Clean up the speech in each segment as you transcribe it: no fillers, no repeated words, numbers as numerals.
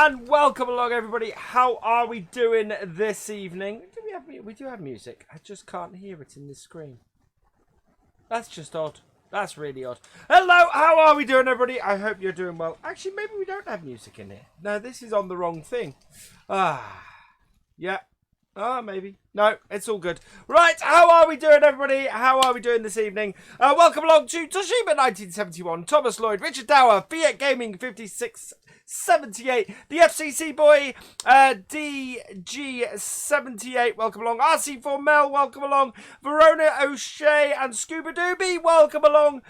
And welcome along, everybody. How are we doing this evening? We do have music. I just can't hear it in this screen. That's just odd. That's really odd. Hello, how are we doing, everybody? I hope you're doing well. Actually, maybe we don't have music in here. No, this is on the wrong thing. Yeah. Maybe. No, it's all good. Right, how are we doing, everybody? How are we doing this evening? Welcome along to Toshiba 1971, Thomas Lloyd, Richard Dower, Fiat Gaming 5678, the FCC boy, DG78, welcome along. RC4 Mel, welcome along. Verona O'Shea and Scuba Doobie, welcome along.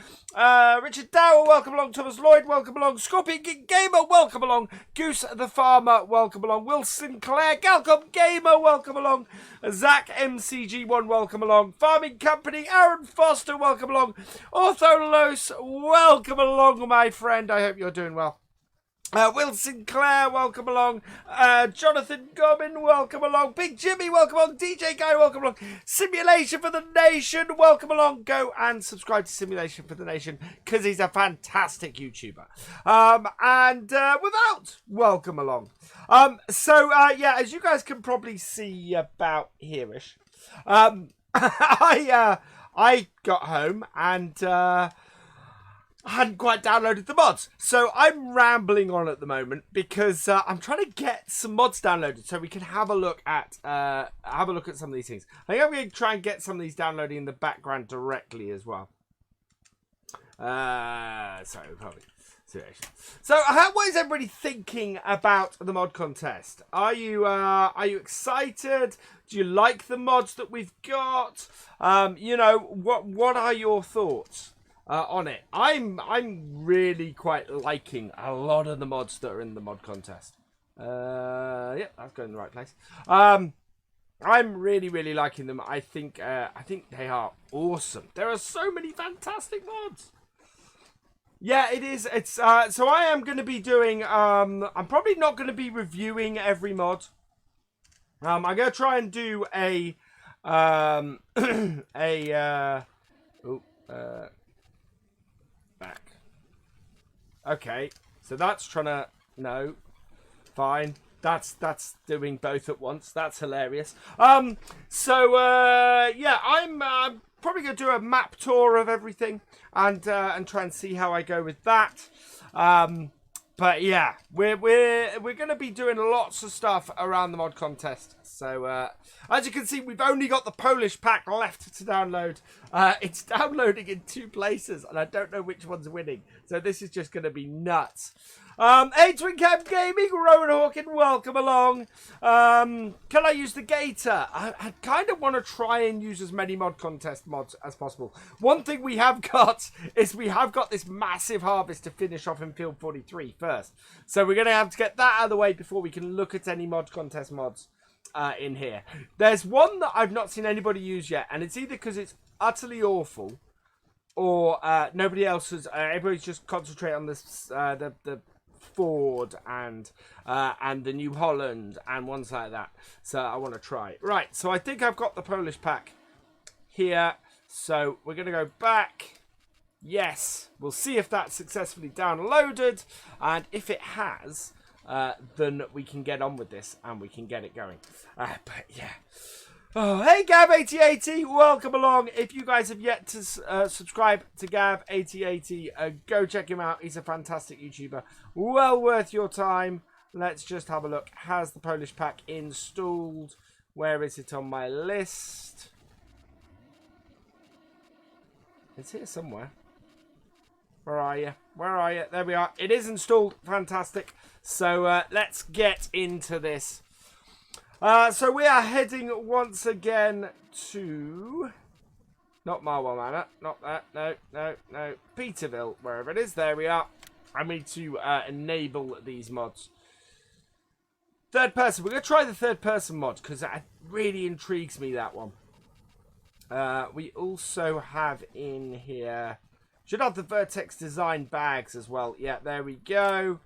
Richard Dower, welcome along. Thomas Lloyd, welcome along. Scorpion Gamer, welcome along. Goose the Farmer, welcome along. Will Sinclair, Galcomp Gamer, welcome along. Zach MCG1, welcome along. Farming Company, Aaron Foster, welcome along. Ortholos, welcome along, my friend. I hope you're doing well. Will Sinclair, welcome along. Jonathan Gobbin, welcome along. Big Jimmy, welcome along. DJ Guy, welcome along. Simulation for the Nation, welcome along. Go and subscribe to Simulation for the Nation because he's a fantastic YouTuber. Without, welcome along. Yeah, as you guys can probably see about here-ish, I got home and I hadn't quite downloaded the mods, so I'm rambling on at the moment because I'm trying to get some mods downloaded so we can have a look at some of these things. I think I'm going to try and get some of these downloading in the background directly as well. Sorry, probably. So, what is everybody thinking about the mod contest? Are you excited? Do you like the mods that we've got? You know, what are your thoughts on it? I'm really quite liking a lot of the mods that are in the mod contest. Yeah, that's going in the right place. I'm really liking them. I think they are awesome. There are so many fantastic mods. Yeah, it is. It's so I am going to be doing. I'm probably not going to be reviewing every mod. I'm going to try and do a back. Okay, so that's trying to fine. That's doing both at once. That's hilarious. Yeah, I'm probably going to do a map tour of everything and try and see how I go with that. But yeah, we're going to be doing lots of stuff around the mod contest. So as you can see, we've only got the Polish pack left to download. It's downloading in 2 places, and I don't know which one's winning. So this is just going to be nuts. Galcomp Gaming, Rowan Hawkin, welcome along. Can I use the Gator? I kind of want to try and use as many mod contest mods as possible. One thing we have got is we have got this massive harvest to finish off in Field 43 first. So we're going to have to get that out of the way before we can look at any mod contest mods in here. There's one that I've not seen anybody use yet, and it's either because it's utterly awful or nobody else has. Everybody's just concentrating on this the Ford and the New Holland and ones like that. So I want to try it. Right, so I think I've got the Polish pack here. So we're going to go back. Yes, we'll see if that's successfully downloaded. And if it has, then we can get on with this and we can get it going. But yeah. Oh, hey Gav8080, welcome along. If you guys have yet to subscribe to Gav8080, go check him out. He's a fantastic YouTuber. Well worth your time. Let's just have a look. Has the Polish pack installed? Where is it on my list? It's here somewhere. Where are you? Where are you? There we are. It is installed. Fantastic. So let's get into this. So we are heading once again to... Not Marwell Manor. Not that. No. Peterville, wherever it is. There we are. I need to enable these mods. Third person. We're going to try the third person mod because that really intrigues me, that one. We also have in here... Should have the Vertex design bags as well. Yeah, there we go.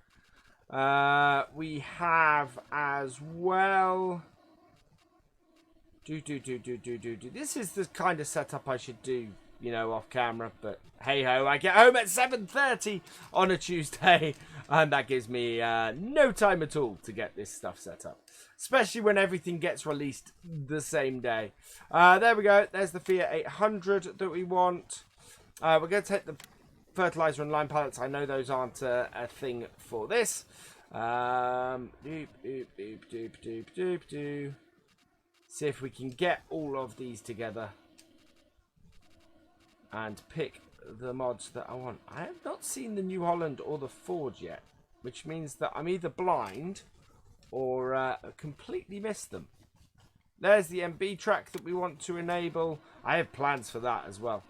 We have as well. This is the kind of setup I should do, you know, off camera. But hey ho, I get home at 7:30 on a Tuesday, and that gives me no time at all to get this stuff set up. Especially when everything gets released the same day. There we go. There's the Fiat 800 that we want. We're going to take the fertilizer and lime pallets. I know those aren't a thing for this. See if we can get all of these together and pick the mods that I want. I have not seen the New Holland or the Ford yet, which means that I'm either blind or completely missed them. There's the MB track that we want to enable. I have plans for that as well.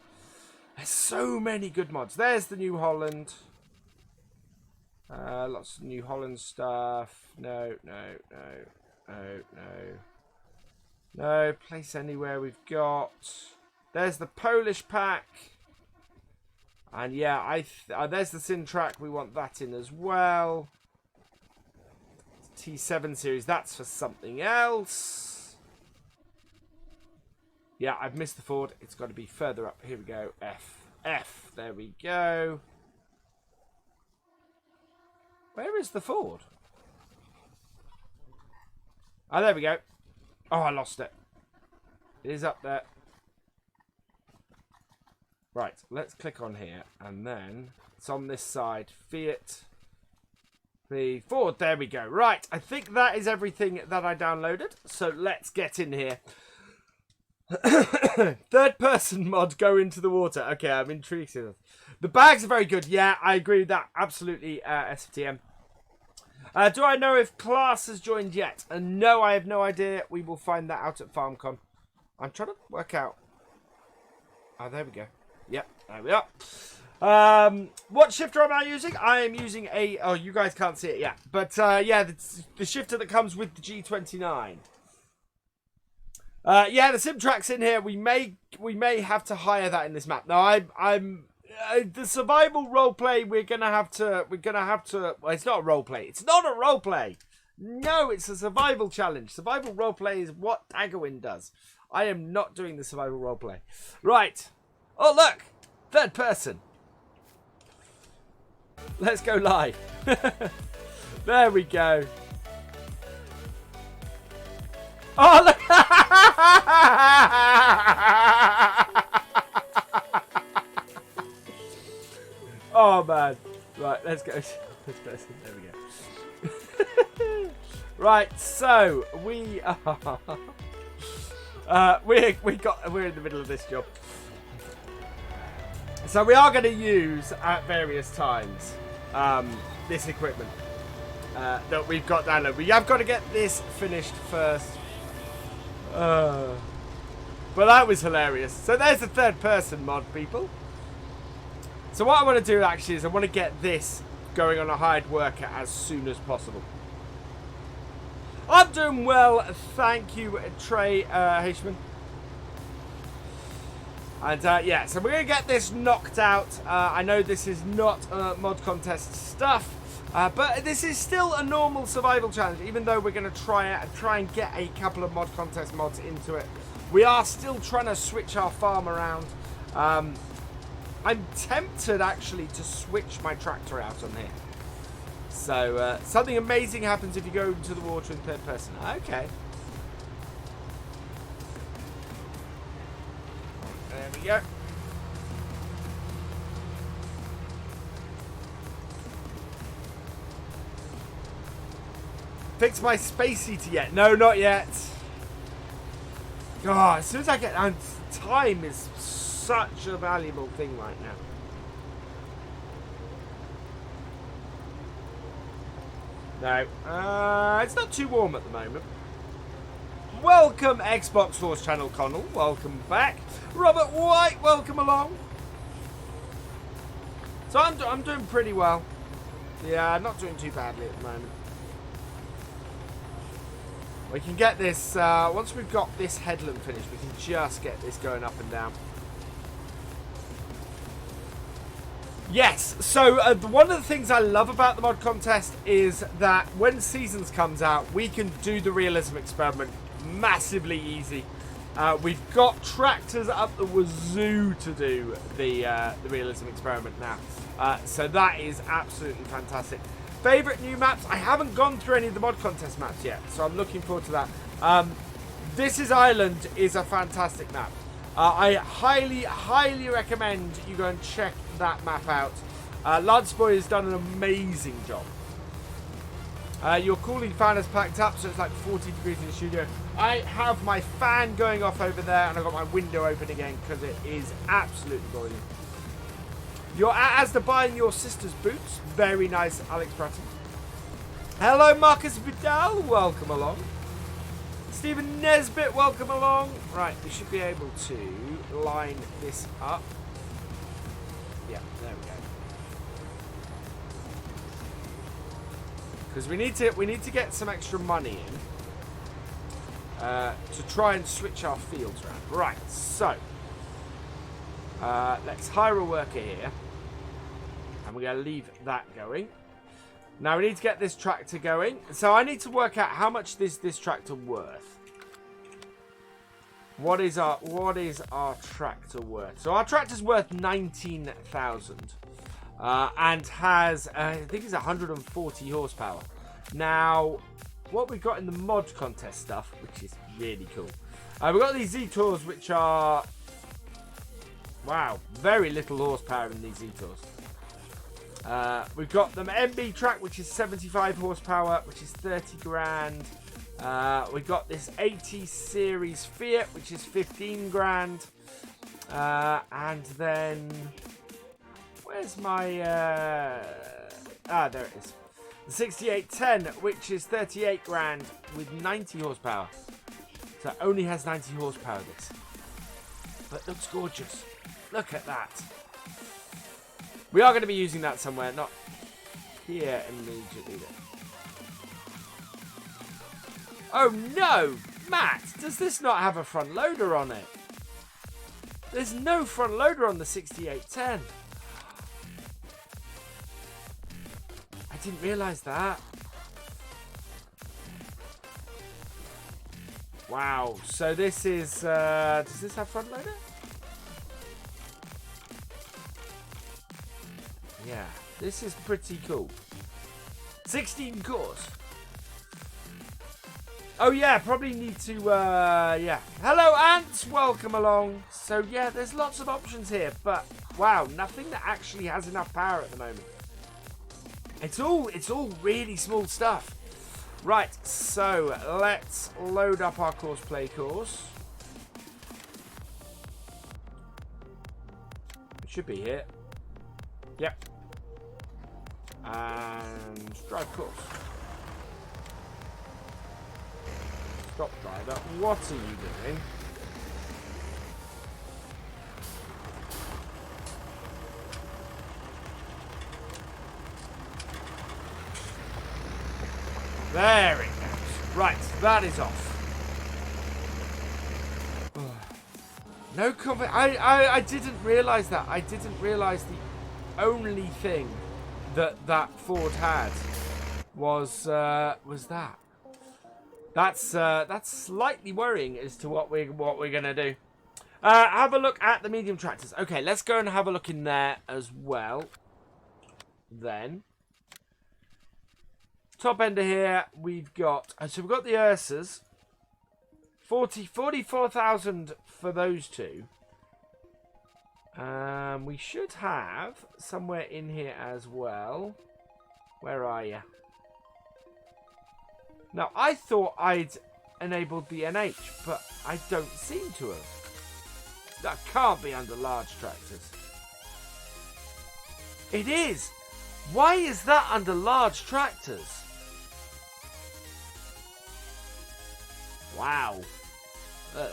There's so many good mods. There's the New Holland. Lots of New Holland stuff. No. Place anywhere we've got. There's the Polish pack. And yeah, there's the Sin track. We want that in as well. T7 series. That's for something else. Yeah, I've missed the Ford. It's got to be further up. Here we go. F. There we go. Where is the Ford? Oh, there we go. Oh, I lost it. It is up there. Right, let's click on here. And then it's on this side. Fiat. The Ford. There we go. Right, I think that is everything that I downloaded. So let's get in here. Third person mod, go into the water. Okay, I'm intrigued. The bags are very good. Yeah, I agree with that. Absolutely, SFTM. Do I know if Class has joined yet? No, I have no idea. We will find that out at FarmCon. I'm trying to work out. Oh, there we go. Yep, there we are. What shifter am I using? I am using a... Oh, you guys can't see it yet. But, yeah, the shifter that comes with the G29. Yeah, the sim track's in here. We may have to hire that in this map. Now, I'm the survival roleplay. We're gonna have to. Well, it's not a roleplay. It's not a roleplay. No, it's a survival challenge. Survival roleplay is what Daggerwin does. I am not doing the survival roleplay. Right. Oh look, third person. Let's go live. There we go. Oh look. Oh man. Right, let's go. this person. There we go. Right, so we are. We're in the middle of this job. So we are going to use at various times this equipment that we've got downloaded. We have got to get this finished first. But that was hilarious. So there's the third person mod, people. So what I want to do actually is I want to get this going on a hired worker as soon as possible. I'm doing well, thank you, Trey Hishman. And yeah, so we're going to get this knocked out. I know this is not mod contest stuff, but this is still a normal survival challenge. Even though we're going to try and get a couple of mod contest mods into it, we are still trying to switch our farm around. I'm tempted actually to switch my tractor out on here. So something amazing happens if you go into the water in third person. Okay. There we go. Fix my space heater yet? No, not yet. God, as soon as I get time is such a valuable thing right now. No, it's not too warm at the moment. Welcome, Xbox Force Channel Connell. Welcome back. Robert White, welcome along. So I'm doing pretty well. Yeah, not doing too badly at the moment. We can get this, once we've got this headland finished, we can just get this going up and down. Yes, so one of the things I love about the mod contest is that when Seasons comes out, we can do the realism experiment massively easy. We've got tractors up the wazoo to do the realism experiment now. So that is absolutely fantastic. Favourite new maps? I haven't gone through any of the mod contest maps yet, so I'm looking forward to that. This is Ireland is a fantastic map. I highly recommend you go and check that map out. Lansboy has done an amazing job. Your cooling fan is packed up, so it's like 40 degrees in the studio. I have my fan going off over there, and I've got my window open again because it is absolutely boiling. You're at Asda buying your sister's boots. Very nice, Alex Bratton. Hello, Marcus Vidal. Welcome along. Stephen Nesbitt, welcome along. Right, we should be able to line this up. Yeah, there we go. Because we need to get some extra money in to try and switch our fields around. Right, so let's hire a worker here, and we're going to leave that going. Now we need to get this tractor going. So I need to work out how much this tractor worth. What is our tractor worth? So our tractor's worth 19,000 and has I think it's 140 horsepower. Now what we've got in the mod contest stuff, which is really cool, we've got these Z-Tours which are very little horsepower in these Z-Tours. We've got the MB track, which is 75 horsepower, which is 30 grand. We've got this 80 series Fiat, which is 15 grand. And then, where's my, there it is. The 6810, which is 38 grand with 90 horsepower. So it only has 90 horsepower, this. But looks gorgeous. Look at that. We are going to be using that somewhere, not here immediately. Oh no! Matt, does this not have a front loader on it? There's no front loader on the 6810. I didn't realise that. Wow, so this is, does this have front loader? Yeah, this is pretty cool. 16 cores. Oh yeah, probably need to, yeah. Hello Ants, welcome along. So yeah, there's lots of options here, but wow, nothing that actually has enough power at the moment. It's all really small stuff. Right, so let's load up our play course. It should be here. Yep. And drive course. Stop, driver. What are you doing? There it goes. Right, that is off. No comment. I didn't realise that. I didn't realise the only thing that Ford had was that. That's slightly worrying as to what we're gonna do. Have a look at the medium tractors. Okay, let's go and have a look in there as well. Then. Top ender here, we've got... So we've got the Ursas. 44,000 for those two. We should have somewhere in here as well. Where are you? Now, I thought I'd enabled the NH, but I don't seem to have. That can't be under large tractors. It is! Why is that under large tractors? Wow. Look at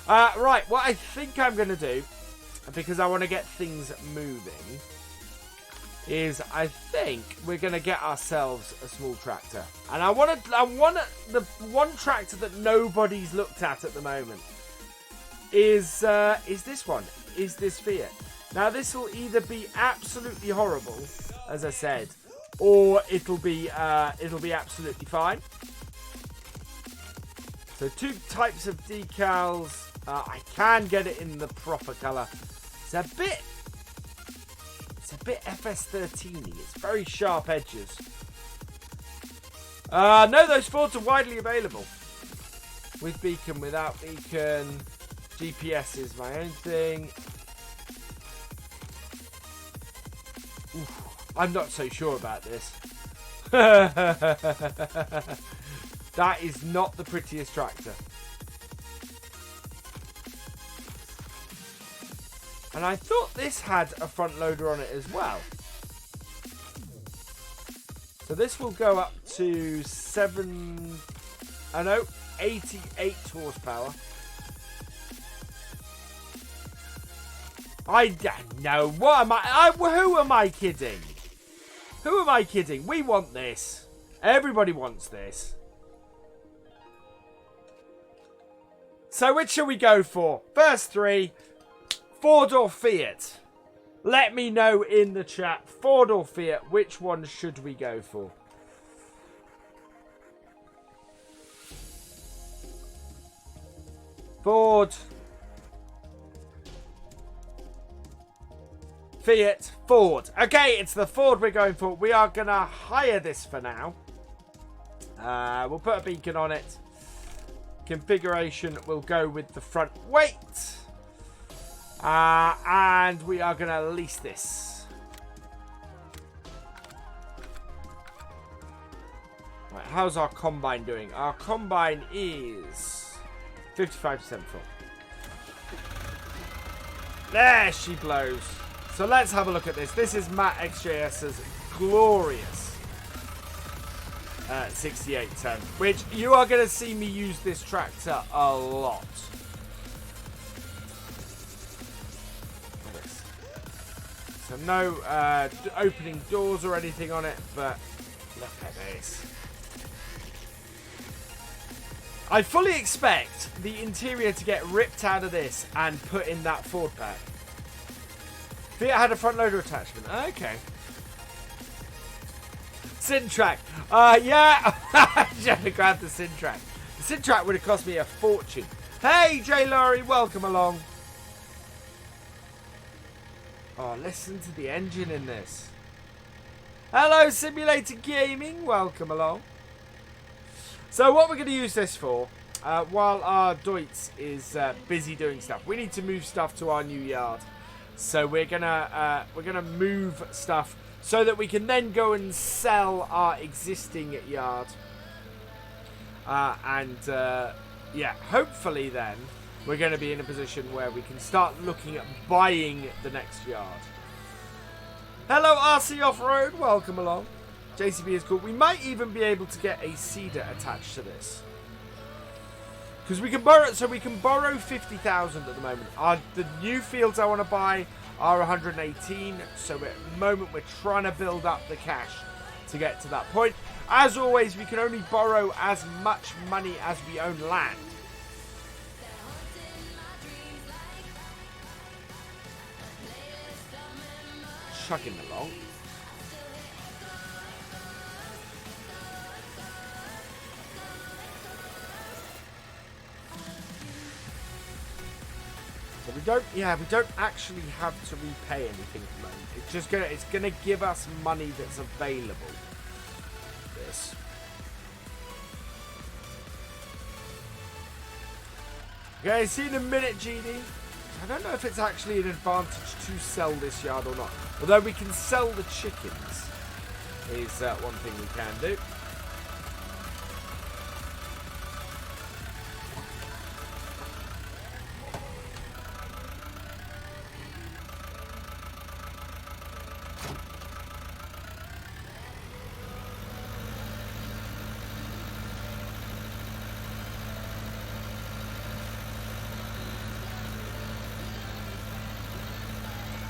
that. Right, what I think I'm going to do, because I want to get things moving, is I think we're going to get ourselves a small tractor. And I want the one tractor that nobody's looked at the moment is this one, is this Fiat. Now, this will either be absolutely horrible, as I said, or it'll be absolutely fine. So 2 types of decals. I can get it in the proper colour. It's a bit FS13-y. It's very sharp edges. No, those Fords are widely available. With beacon, without beacon. GPS is my own thing. Oof, I'm not so sure about this. That is not the prettiest tractor. And I thought this had a front loader on it as well. So this will go up to 88 horsepower. I don't know. What am I? Who am I kidding? Who am I kidding? We want this. Everybody wants this. So which shall we go for? First 3, Ford or Fiat? Let me know in the chat, Ford or Fiat, which one should we go for? Ford. Fiat, Ford. Okay, it's the Ford we're going for. We are going to hire this for now. We'll put a beacon on it. Configuration will go with the front weight. And we are going to lease this. Right, how's our combine doing? Our combine is 55% full. There she blows. So let's have a look at this. This is Matt XJS's glorious 68 ton, which you are going to see me use this tractor a lot. So no opening doors or anything on it, but look at this. I fully expect the interior to get ripped out of this and put in that Ford pack. Fiat had a front loader attachment. Okay. Syntrack. Yeah. I should have grabbed the Syntrack. The Syntrack would have cost me a fortune. Hey, Jay Laurie, welcome along. Oh, listen to the engine in this. Hello, Simulator Gaming. Welcome along. So what we're going to use this for, while our Deutz is busy doing stuff, we need to move stuff to our new yard. So we're gonna move stuff so that we can then go and sell our existing yard. Yeah, hopefully then we're going to be in a position where we can start looking at buying the next yard. Hello, RC Off-Road. Welcome along. JCB is cool. We might even be able to get a seeder attached to this. Because we can borrow, so we can borrow 50,000 at the moment. The new fields I want to buy are 118. So at the moment we're trying to build up the cash to get to that point. As always, we can only borrow as much money as we own land. Chugging along. So we don't actually have to repay anything at the moment. It's gonna give us money that's available. This. Okay, see you in a minute, GD. I don't know if it's actually an advantage to sell this yard or not. Although we can sell the chickens, is one thing we can do.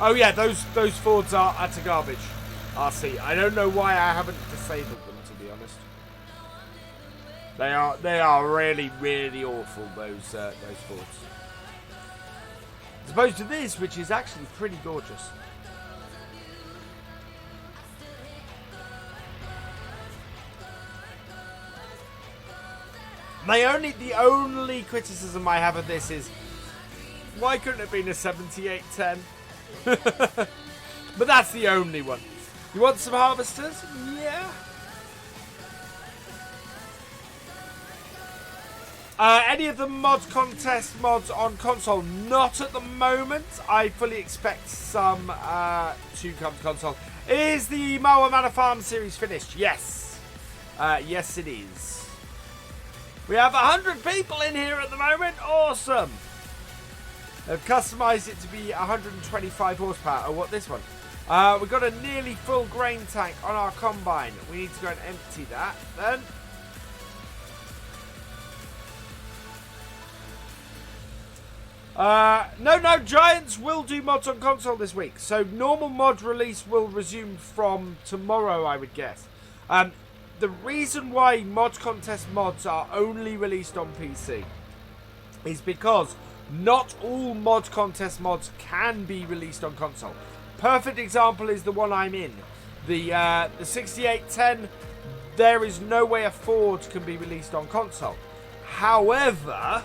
Oh yeah, those Fords are utter garbage. RC. I don't know why I haven't disabled them, to be honest. They are really, really awful, those Fords. As opposed to this, which is actually pretty gorgeous. The only criticism I have of this is, why couldn't it have been a 7810? But that's the only one. You want some harvesters? Yeah. Any of the mod contest mods on console? Not at the moment. I fully expect some to come to console. Is the Marwa Manor Farm series finished? Yes. Yes, it is. We have 100 people in here at the moment. Awesome. They've customised it to be 125 horsepower. Oh, what, this one? We've got a nearly full grain tank on our combine. We need to go and empty that then. No, Giants will do mods on console this week. So normal mod release will resume from tomorrow, I would guess. The reason why mod contest mods are only released on PC is because not all mod contest mods can be released on console. Perfect example is the one I'm in. The 6810, there is no way a Ford can be released on console. However,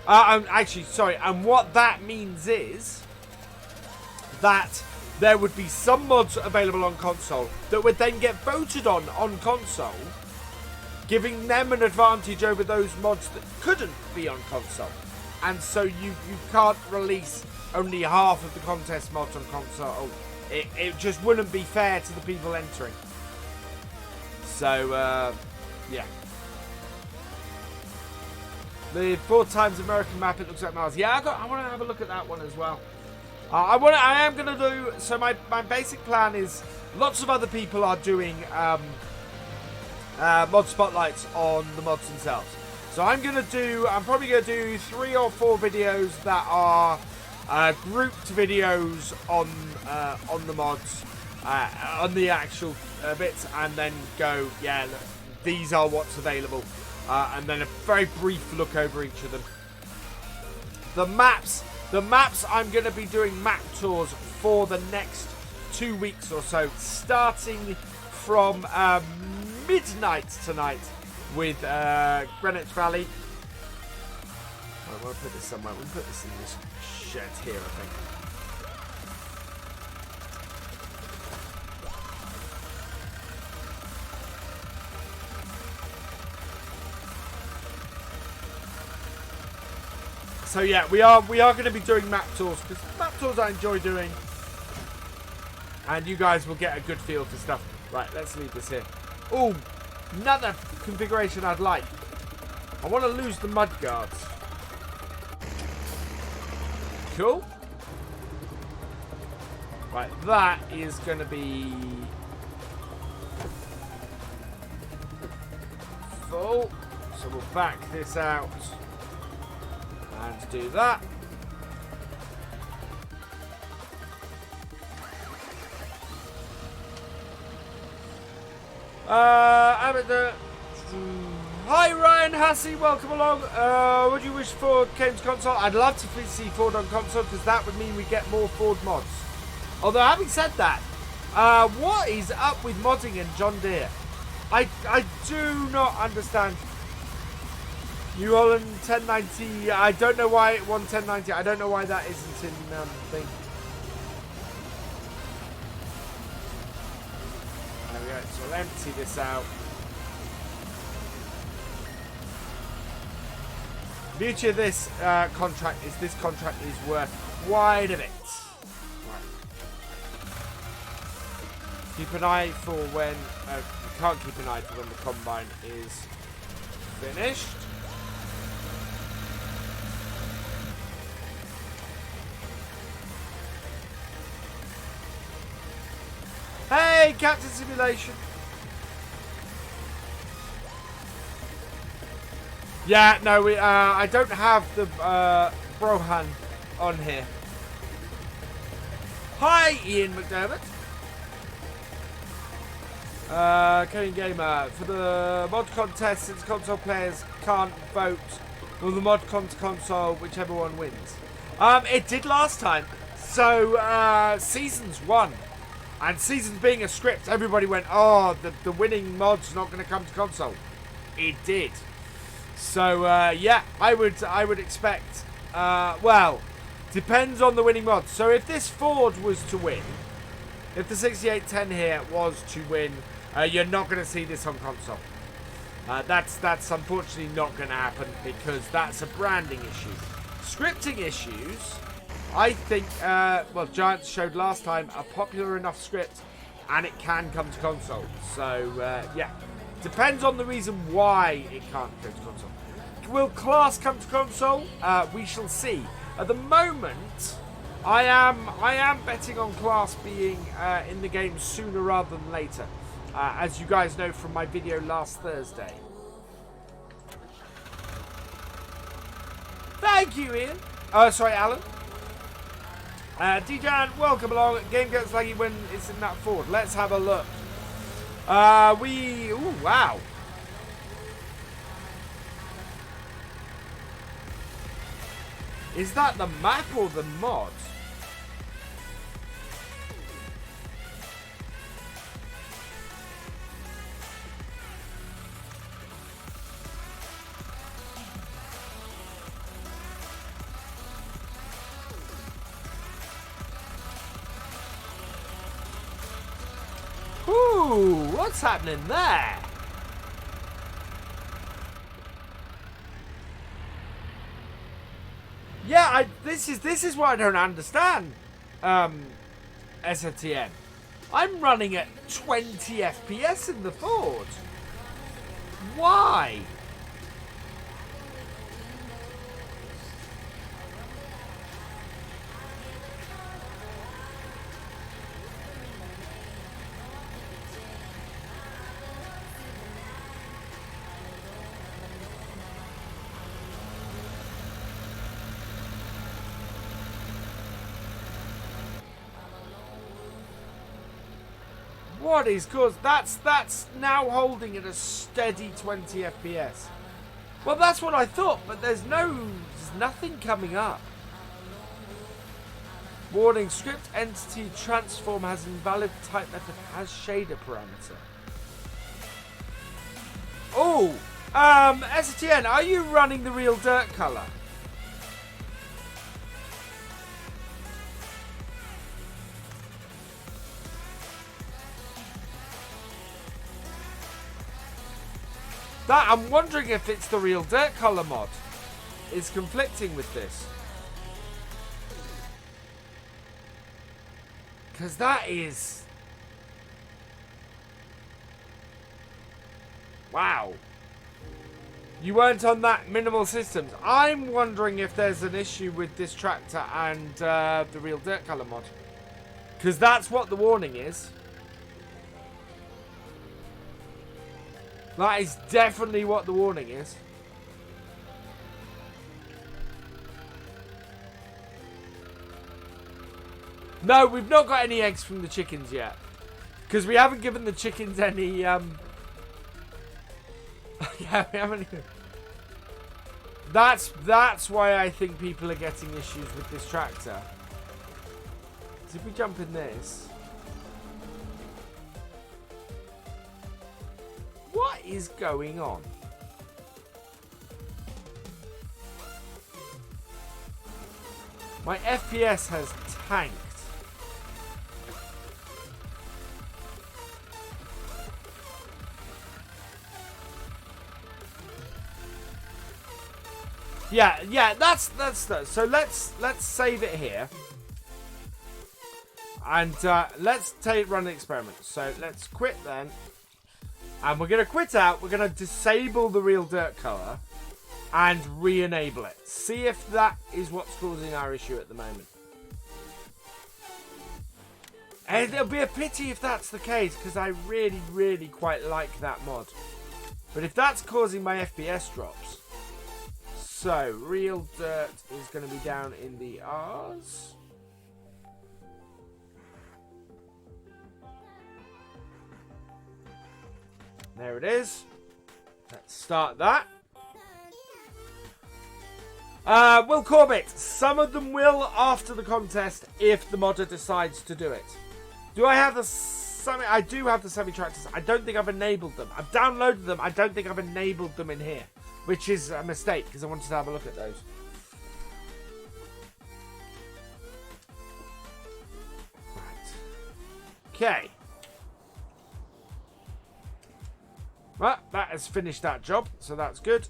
and what that means is that there would be some mods available on console that would then get voted on console, giving them an advantage over those mods that couldn't be on console. And so you can't release only half of the contest mods on console. It just wouldn't be fair to the people entering. So, yeah. The 4 times American map, it looks like Mars. Yeah, I want to have a look at that one as well. I am going to do... So my basic plan is... Lots of other people are doing mod spotlights on the mods themselves. So I'm probably going to do 3 or 4 videos that are grouped videos on the mods, on the actual bits, and then go, yeah, look, these are what's available, and then a very brief look over each of them. The maps, I'm going to be doing map tours for the next 2 weeks or so, starting from midnight tonight with Greenwich Valley. I want to put this somewhere. We'll put this in this shed here, I think. So yeah, we are going to be doing map tours, because map tours I enjoy doing. And you guys will get a good feel for stuff. Right, let's leave this here. Oh, another configuration I'd like. I want to lose the mud guards. Cool. Right, that is going to be full. So we'll back this out and do that. Hi Ryan Hussey, welcome along. What do you wish for Games Console? I'd love to see Ford on console because that would mean we get more Ford mods. Although having said that, what is up with modding in John Deere? I do not understand. New Holland 1090. I don't know why it won 1090. I don't know why that isn't in thing. There we go. So we'll empty this out. The beauty of this contract is worth quite a bit. Right. Keep an eye for when you can't keep an eye for when the combine is finished. Hey, Captain Simulation. Yeah, no, I don't have the Brohan on here. Hi, Ian McDermott. Kieran Gamer, for the mod contest, since console players can't vote, will the mod come to console, whichever one wins? It did last time. So, Seasons won. And Seasons being a script, everybody went, oh, the winning mod's not going to come to console. It did. So, yeah, I would expect, well, depends on the winning mod. So if this Ford was to win, if the 6810 here was to win, you're not going to see this on console. That's unfortunately not going to happen because that's a branding issue. Scripting issues, I think, well, Giants showed last time a popular enough script and it can come to console. So, yeah. Depends on the reason why it can't go to console. Will Class come to console? We shall see. At the moment, I am betting on Class being in the game sooner rather than later. As you guys know from my video last Thursday. Thank you, Ian. Sorry, Alan. Dijan, welcome along. Game gets laggy when it's in that Ford. Let's have a look. Ooh, wow. Is that the map or the mod? Ooh, what's happening there? Yeah, this is what I don't understand. SFTN. I'm running at 20 FPS in the Ford. Why? What is caused? That's now holding at a steady 20 FPS. Well, that's what I thought, but there's nothing coming up. Warning: script entity transform has invalid type method, has shader parameter. Oh, STN, are you running the real dirt color? I'm wondering if it's the real dirt color mod is conflicting with this. Because that is... Wow. You weren't on that minimal systems. I'm wondering if there's an issue with this tractor and the real dirt color mod. Because that's what the warning is. That is definitely what the warning is. No, we've not got any eggs from the chickens yet. Because we haven't given the chickens any... yeah, we haven't even... That's why I think people are getting issues with this tractor. So if we jump in this... What is going on? My FPS has tanked. Yeah, that's so let's save it here. And let's run an experiment. So let's quit then. And we're going to quit out. We're going to disable the real dirt color and re-enable it. See if that is what's causing our issue at the moment. And it'll be a pity if that's the case, because I really, really quite like that mod. But if that's causing my FPS drops... So, real dirt is going to be down in the R's. There it is. Let's start that. Will Corbett. Some of them will after the contest if the modder decides to do it. Do I have the semi? I do have the semi-tractors. I don't think I've enabled them. I've downloaded them. I don't think I've enabled them in here. Which is a mistake, because I wanted to have a look at those. Right. Okay. Well, that has finished that job, so that's good.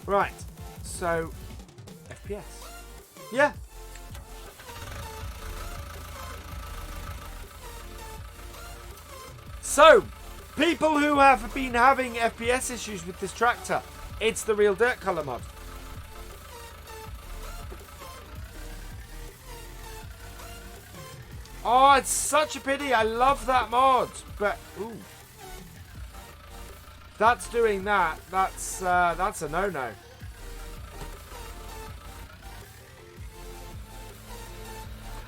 Right. So, FPS. Yeah. So, people who have been having FPS issues with this tractor, it's the real dirt color mod. Oh, it's such a pity. I love that mod, but ooh, that's doing that. That's a no-no.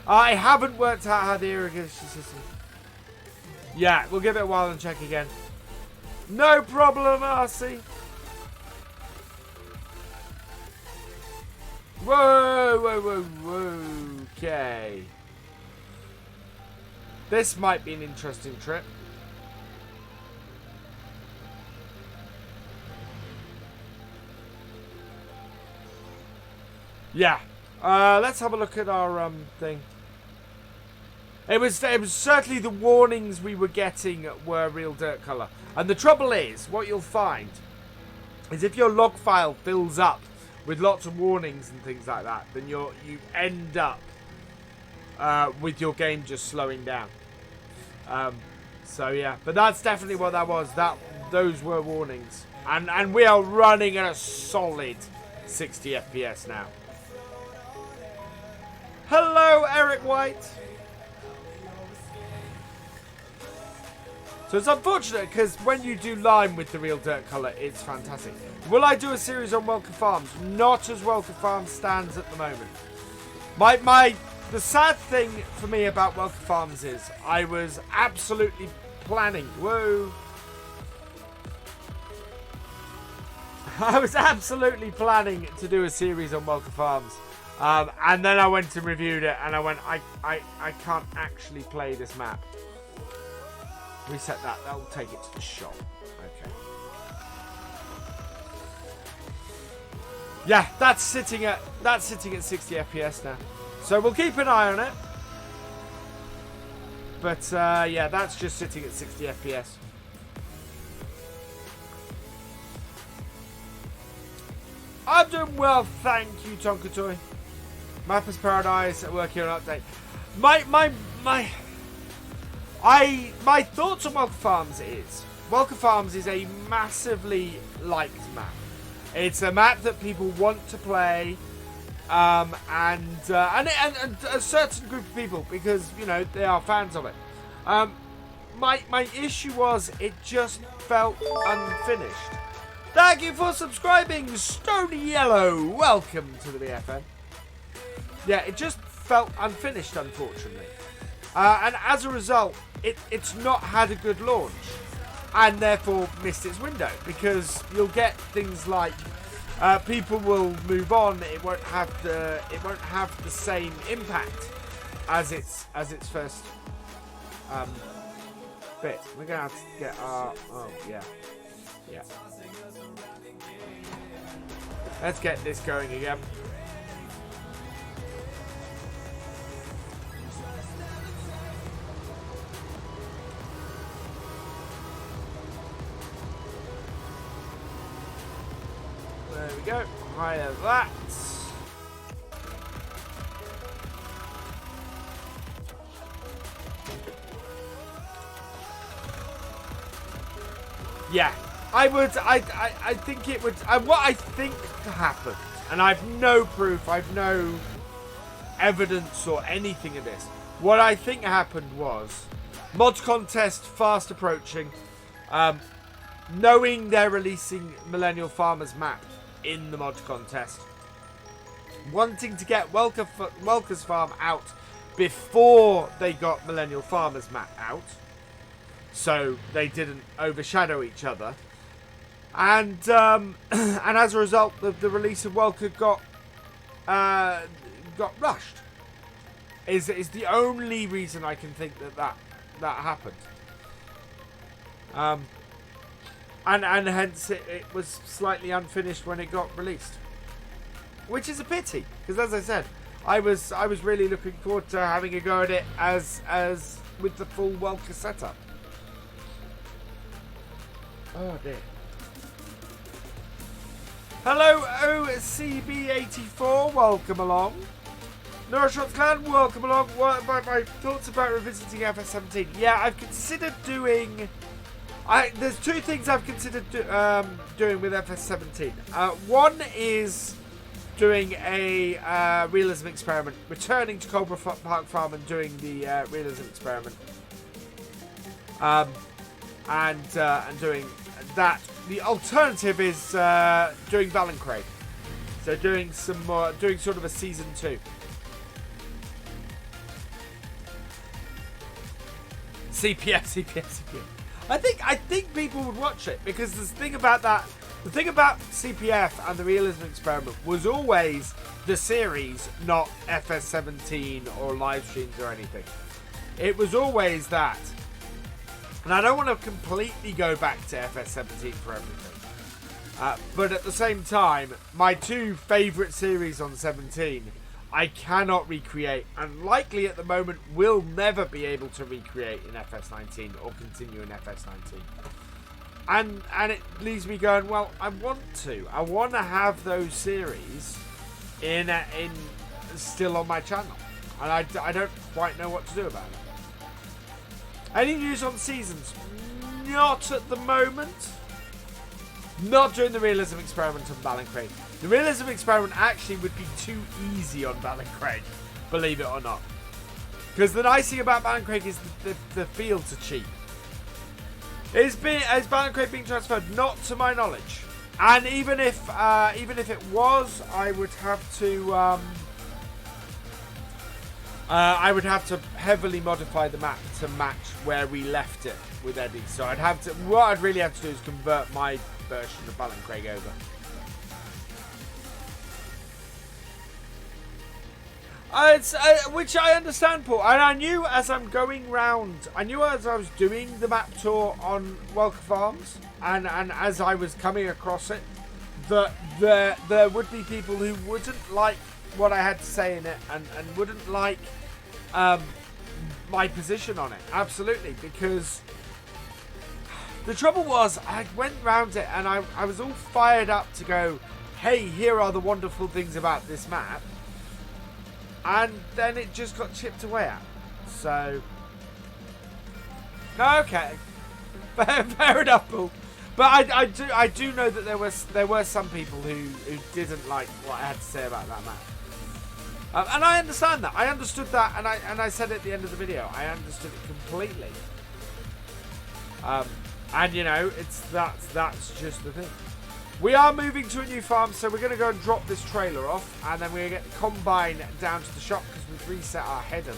I haven't worked out how the irrigation system. Yeah, we'll give it a while and check again. No problem, RC. Whoa, whoa, whoa, whoa. Okay. This might be an interesting trip. Yeah. Let's have a look at our thing. It was certainly the warnings we were getting were real dirt color. And the trouble is, what you'll find is if your log file fills up with lots of warnings and things like that, then you end up with your game just slowing down. So yeah, but that's definitely what that was. Those were warnings, and we are running at a solid 60 FPS now. Hello, Eric White. So it's unfortunate because when you do lime with the real dirt colour, it's fantastic. Will I do a series on Welcome Farms? Not as Welcome Farms stands at the moment. The sad thing for me about Welcome Farms is I was absolutely planning. Whoa. I was absolutely planning to do a series on Welcome Farms. And then I went and reviewed it and I went, I can't actually play this map. Reset that. That will take it to the shop. Okay. Yeah, that's sitting at 60 FPS now. So we'll keep an eye on it. But yeah, that's just sitting at 60 FPS. I'm doing well, thank you, Tonkatoy. Mapper's Paradise are working on an update. My thoughts on Welcome Farms is Welcome Farms is a massively liked map. It's a map that people want to play, and a certain group of people, because you know they are fans of it. My issue was it just felt unfinished. Thank you for subscribing, Stony Yellow. Welcome to the BFN. Yeah, it just felt unfinished, unfortunately. And as a result, it's not had a good launch. And therefore missed its window. Because you'll get things like people will move on. It won't have the same impact as its first bit. We're gonna have to get our yeah. Let's get this going again. There we go. Hire that. Yeah, I think it would. What I think happened, and I've no proof, I've no evidence or anything of this. What I think happened was mods contest fast approaching. Knowing they're releasing Millennial Farmers map in the mod contest, wanting to get Welker's Farm out before they got Millennial Farmers map out, so they didn't overshadow each other, and as a result, the release of Welker got rushed. Is the only reason I can think that happened. And hence it was slightly unfinished when it got released, which is a pity, because as I said, I was really looking forward to having a go at it as with the full Welker setup. Oh dear. Hello OCB84, welcome along. Nourishot Clan, welcome along. What about my thoughts about revisiting FS17? Yeah, I've considered doing. There's two things I've considered doing with FS17. One is doing a realism experiment, returning to Cobra Park Farm and doing the realism experiment, and doing that. The alternative is doing Valentine, so doing some more, doing sort of a season 2. CPF. I think people would watch it, because the thing about CPF and the realism experiment was always the series, not FS17 or live streams or anything. It was always that. And I don't want to completely go back to FS17 for everything. But at the same time, my two favourite series on 17, I cannot recreate, and likely at the moment will never be able to recreate in FS19 or continue in FS19. And it leaves me going, well, I want to have those series in still on my channel, and I don't quite know what to do about it. Any news on seasons? Not at the moment. Not doing the realism experiment on Valentine. The realism experiment actually would be too easy on Valentine, believe it or not. Because the nice thing about Valentine is the fields are cheap. Is Valentine being transferred? Not to my knowledge. And even if it was, I would have to heavily modify the map to match where we left it with Eddie. So what I'd really have to do is convert my version of Valentine over. Which I understand, Paul. And I knew as I was doing the map tour on Welker Farms, and as I was coming across it, that there would be people who wouldn't like what I had to say in it, and wouldn't like my position on it. Absolutely, because the trouble was I went round it and I was all fired up to go, hey, here are the wonderful things about this map. and then it just got chipped away at. So, okay, fair enough, Paul. But I do know that there were some people who didn't like what I had to say about that map. And I understand that. I understood that, and I said at the end of the video, I understood it completely. And you know, that's just the thing. We are moving to a new farm, so we're going to go and drop this trailer off, and then we're going to get the combine down to the shop because we've reset our header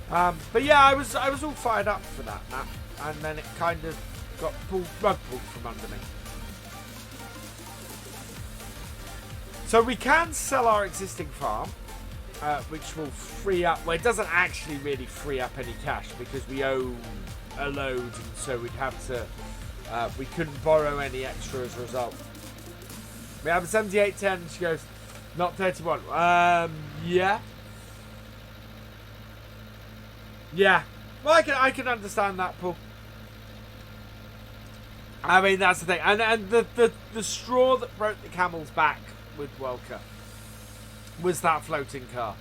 there. But yeah, I was all fired up for that map, and then it kind of got rug pulled from under me. So we can sell our existing farm, which will free up. Well, it doesn't actually really free up any cash because we own a load, and so we'd have to. We couldn't borrow any extra as a result. We have a 7810. She goes, not 31. Yeah. Yeah. Well, I can understand that, Paul. I mean, that's the thing. And the straw that broke the camel's back with Welker was that floating car.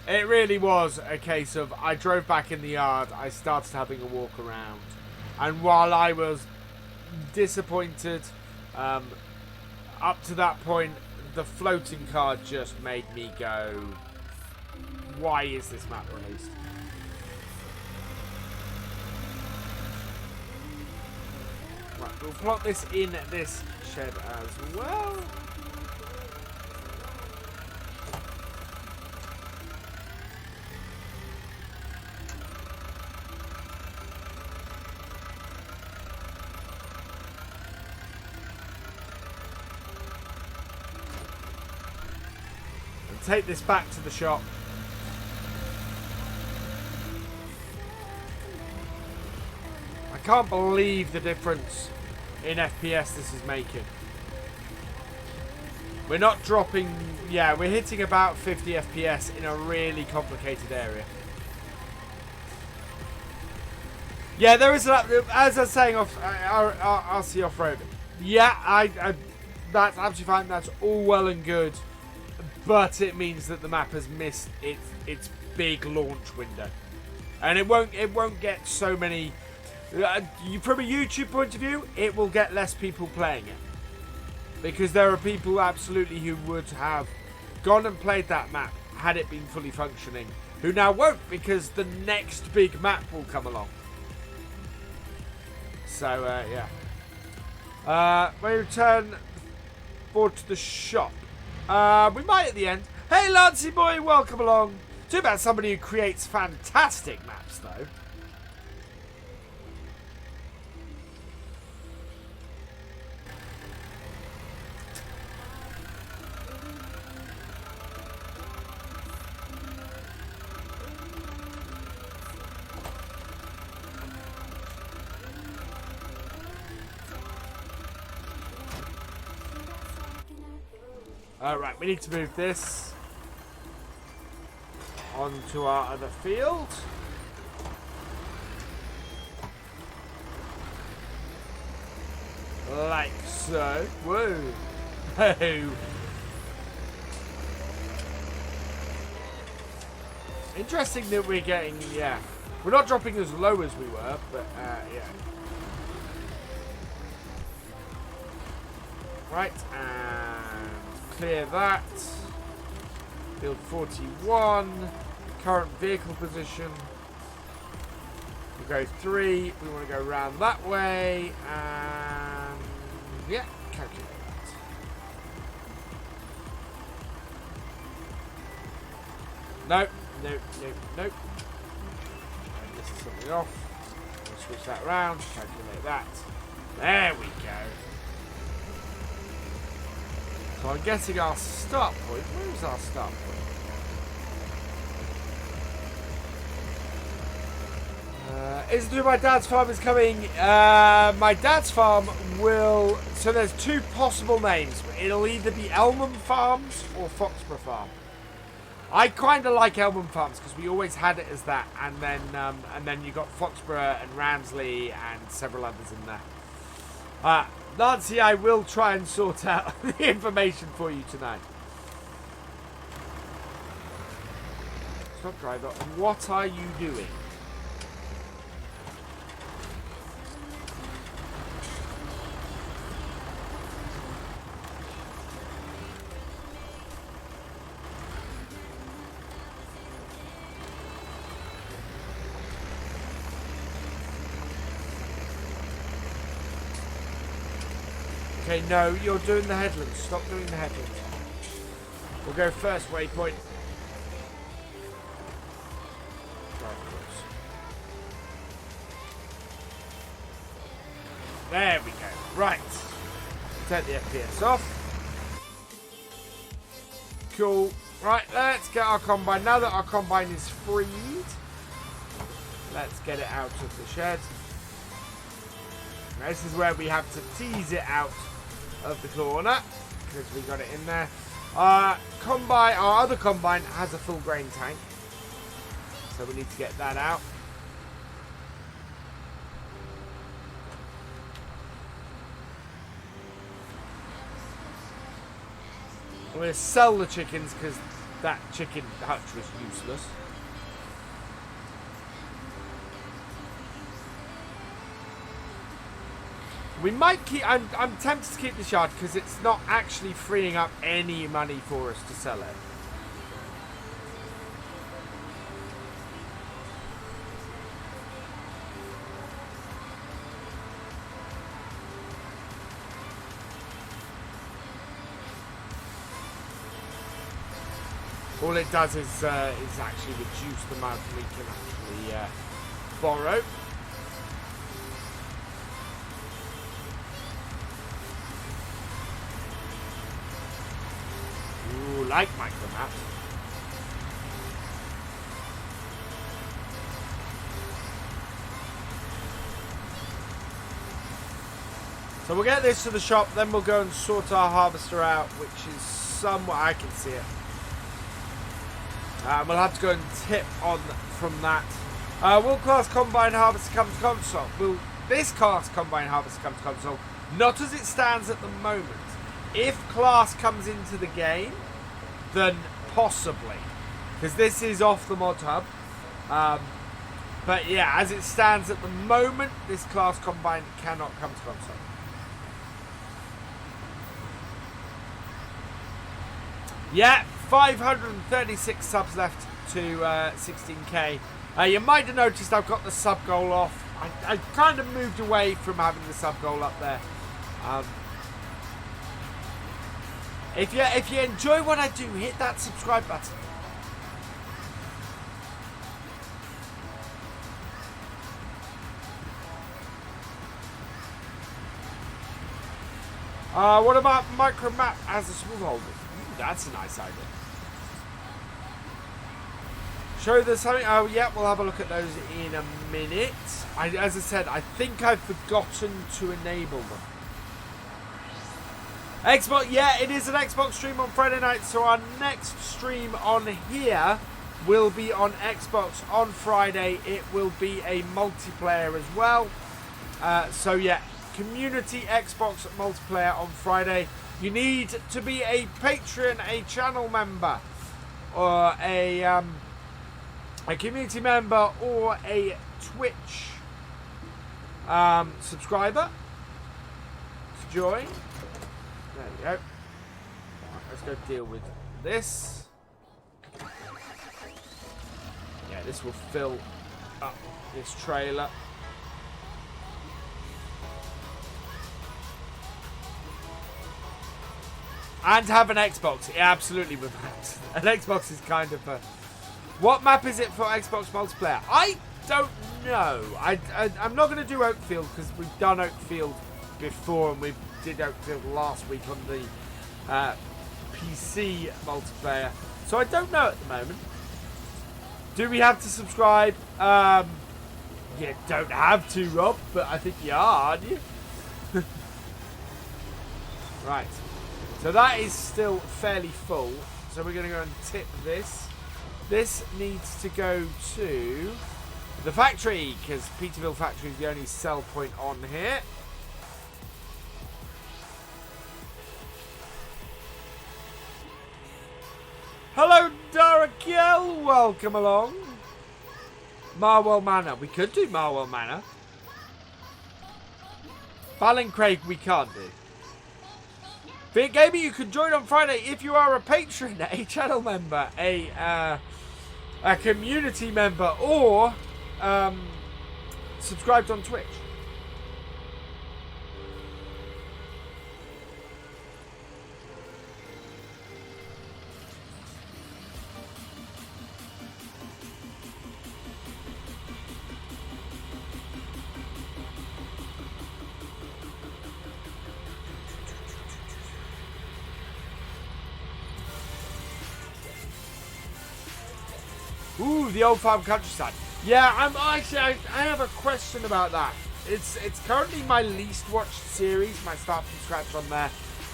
It really was a case of I drove back in the yard, I started having a walk around, and while I was disappointed up to that point, the floating car just made me go, why is this map released? Right, we'll plot this in this shed as well. Take this back to the shop. I can't believe the difference in FPS this is making. We're not dropping, yeah, we're hitting about 50 FPS in a really complicated area. Yeah, there is, as I was saying off RC Off-Road, yeah, that's absolutely fine, that's all well and good. But it means that the map has missed its big launch window, and it won't get so many. From a YouTube point of view, it will get less people playing it because there are people absolutely who would have gone and played that map had it been fully functioning, who now won't because the next big map will come along. So yeah, we return forward to the shop. We might at the end. Hey, Lancey boy, welcome along. Too bad somebody who creates fantastic maps, though. Alright, we need to move this onto our other field. Like so. Whoa. Oh. Interesting that we're getting, yeah. We're not dropping as low as we were, but yeah. Right, and clear that. Field 41. Current vehicle position. We'll go 3. We want to go around that way. And yeah, calculate that. Nope, nope, nope, nope. And this is something off. We'll switch that around, calculate that. There we go. So I'm guessing our start point. Where is our start point? Is it through my dad's farm is coming? My dad's farm will... So there's 2 possible names. It'll either be Elmham Farms or Foxborough Farm. I kind of like Elmham Farms because we always had it as that. And then you got Foxborough and Ramsley and several others in there. Nancy, I will try and sort out the information for you tonight. Stop, driver. What are you doing? Okay, no, you're doing the headlands. Stop doing the headlands. We'll go first waypoint. Drive across. There we go. Right. Take the FPS off. Cool. Right, let's get our combine. Now that our combine is freed, let's get it out of the shed. Now, this is where we have to tease it out of the corner because we got it in there. Our other combine has a full grain tank, so we need to get that out. I'm going to sell the chickens because that chicken hutch was useless. We might keep... I'm tempted to keep this yard because it's not actually freeing up any money for us to sell it. All it does is actually reduce the amount we can actually borrow. Ooh, like micro maps. So we'll get this to the shop, then we'll go and sort our harvester out, which is somewhat... I can see it. We'll have to go and tip on from that. Will class combine harvester come to console? Will this class combine harvester come to console? Not as it stands at the moment. If class comes into the game, then possibly, because this is off the mod hub. But yeah, as it stands at the moment, this class combine cannot come to console. Yeah, 536 subs left to 16k. You might have noticed I've got the sub goal off. I kind of moved away from having the sub goal up there. If you enjoy what I do, hit that subscribe button. What about micro map as a small holder? Ooh, that's a nice idea. Show the something. Oh yeah, we'll have a look at those in a minute. As I said, I think I've forgotten to enable them. Xbox, yeah, it is an Xbox stream on Friday night, so our next stream on here will be on Xbox on Friday. It will be a multiplayer as well. So yeah, community Xbox multiplayer on Friday. You need to be a patron, a channel member, or a community member, or a Twitch subscriber to join. There we go. Right, let's go deal with this. Yeah, this will fill up this trailer. And have an Xbox. Yeah, absolutely with that. An Xbox is kind of a... What map is it for Xbox multiplayer? I don't know. I'm not going to do Oakfield because we've done Oakfield before, and we did Oakfield last week on the PC multiplayer. So I don't know at the moment. Do we have to subscribe? You don't have to, Rob, but I think you are, aren't you? Right. So that is still fairly full. So we're going to go and tip this. This needs to go to the factory, because Peterville factory is the only sell point on here. Hello, Dara Miguel, welcome along. Marwell Manor. We could do Marwell Manor. Ballincraig we can't do. Vill Gamer, you can join on Friday if you are a patron, a channel member, a community member, or subscribed on Twitch. Ooh, the old farm countryside. Yeah, I have a question about that. It's currently my least watched series, my start from scratch on there.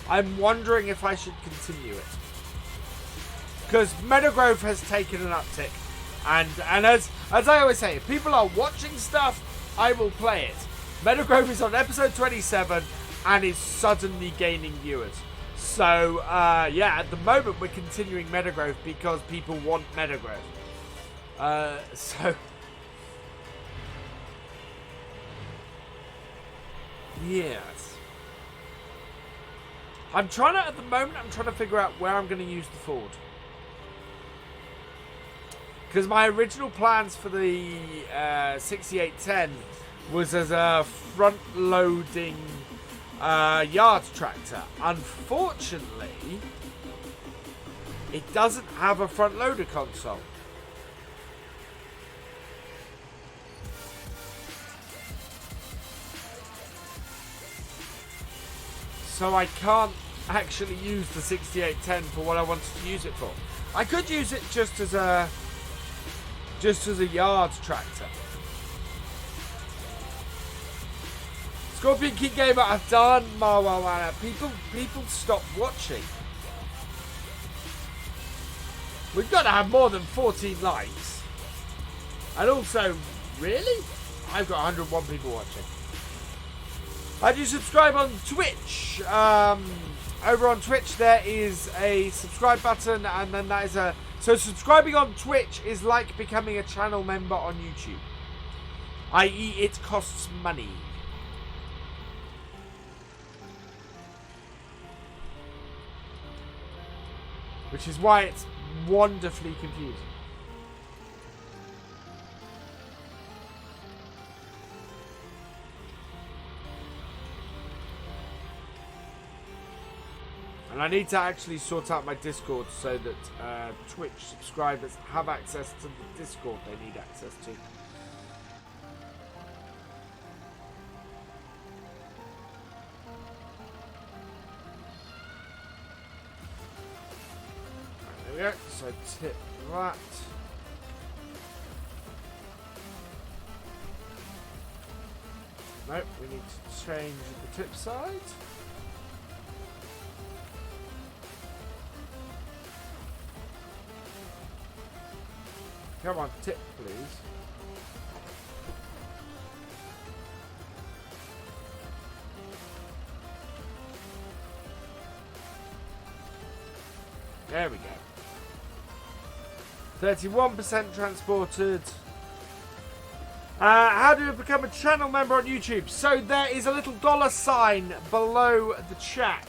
I'm wondering if I should continue it. Because Meadowgrove has taken an uptick. And as I always say, if people are watching stuff, I will play it. Meadowgrove is on episode 27 and is suddenly gaining viewers. So, yeah, at the moment we're continuing Meadowgrove because people want Meadowgrove. So yes, at the moment I'm trying to figure out where I'm going to use the Ford, because my original plans for the 6810 was as a front-loading yard tractor. Unfortunately, it doesn't have a front-loader console. So I can't actually use the 6810 for what I wanted to use it for. I could use it just as a yard tractor. Scorpion King Gamer, I've done Marwell Manor. People stopped watching. We've got to have more than 14 likes. And also, really? I've got 101 people watching. How do you subscribe on Twitch? Over on Twitch there is a subscribe button, and then that is a... So subscribing on Twitch is like becoming a channel member on YouTube. I.e. it costs money. Which is why it's wonderfully confusing. And I need to actually sort out my Discord so that Twitch subscribers have access to the Discord they need access to. Right, there we go. So tip that. Nope, we need to change the tip side. Come on, tip, please. There we go. 31% transported. How do you become a channel member on YouTube? So there is a little $sign below the chat.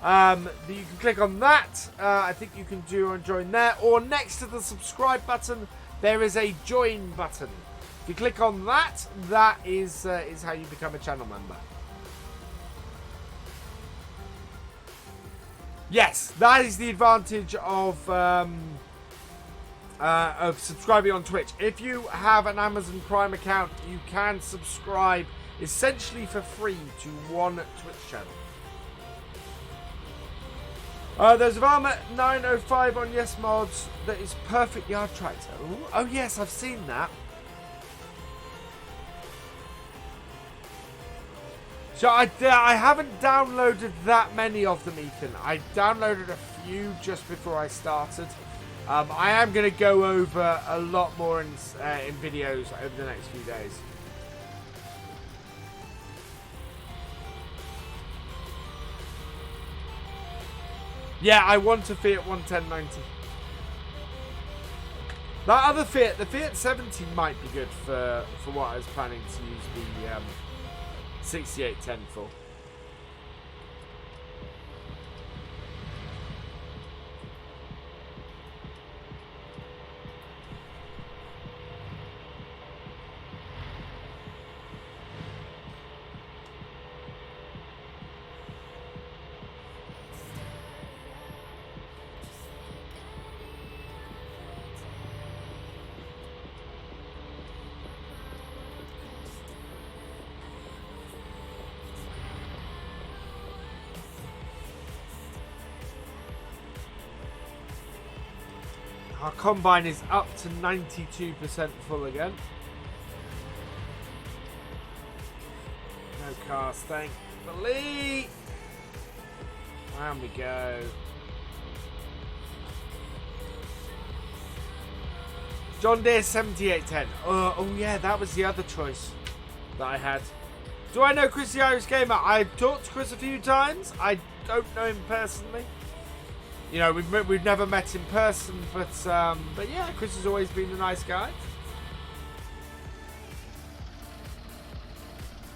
You can click on that. I think you can join there, or next to the subscribe button there is a join button. If you click on that, that is how you become a channel member. Yes, that is the advantage of subscribing on Twitch. If you have an Amazon Prime account, you can subscribe essentially for free to one Twitch channel. There's a Varma 905 on Yes Mods that is perfect yard tractor. Ooh, oh yes, I've seen that. So I haven't downloaded that many of them, Ethan. I downloaded a few just before I started. I am going to go over a lot more in videos over the next few days. Yeah, I want a Fiat 11090. That other Fiat, the Fiat 70 might be good for what I was planning to use the 6810 for. Our combine is up to 92% full again. No cars, thankfully. And we go. John Deere 7810. Oh yeah, that was the other choice that I had. Do I know Chris the Irish Gamer? I've talked to Chris a few times. I don't know him personally. You know, we've never met in person, but yeah, Chris has always been a nice guy.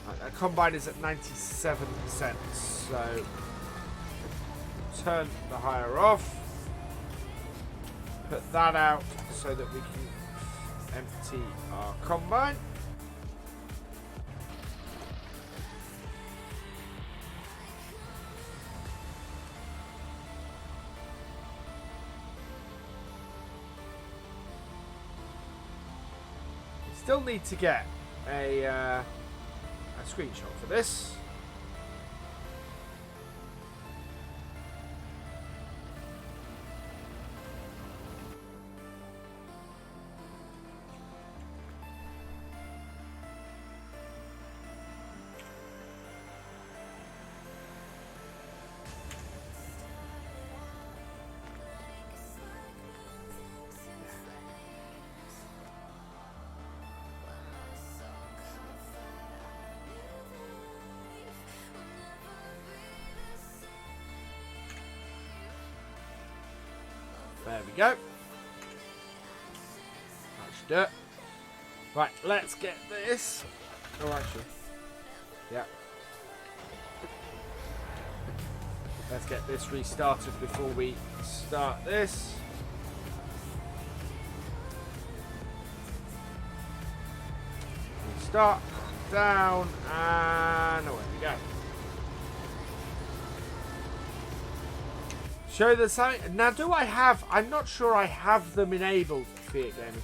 Right, that combine is at 97%, so turn the hire off. Put that out so that we can empty our combine. Still need to get a screenshot for this. There we go. That should do it. Right, let's get this. Oh, actually. Yeah. Let's get this restarted before we start this. Restart. Down. And away we go. Show the sign. Now, do I have... I'm not sure I have them enabled, Fiat Gaming.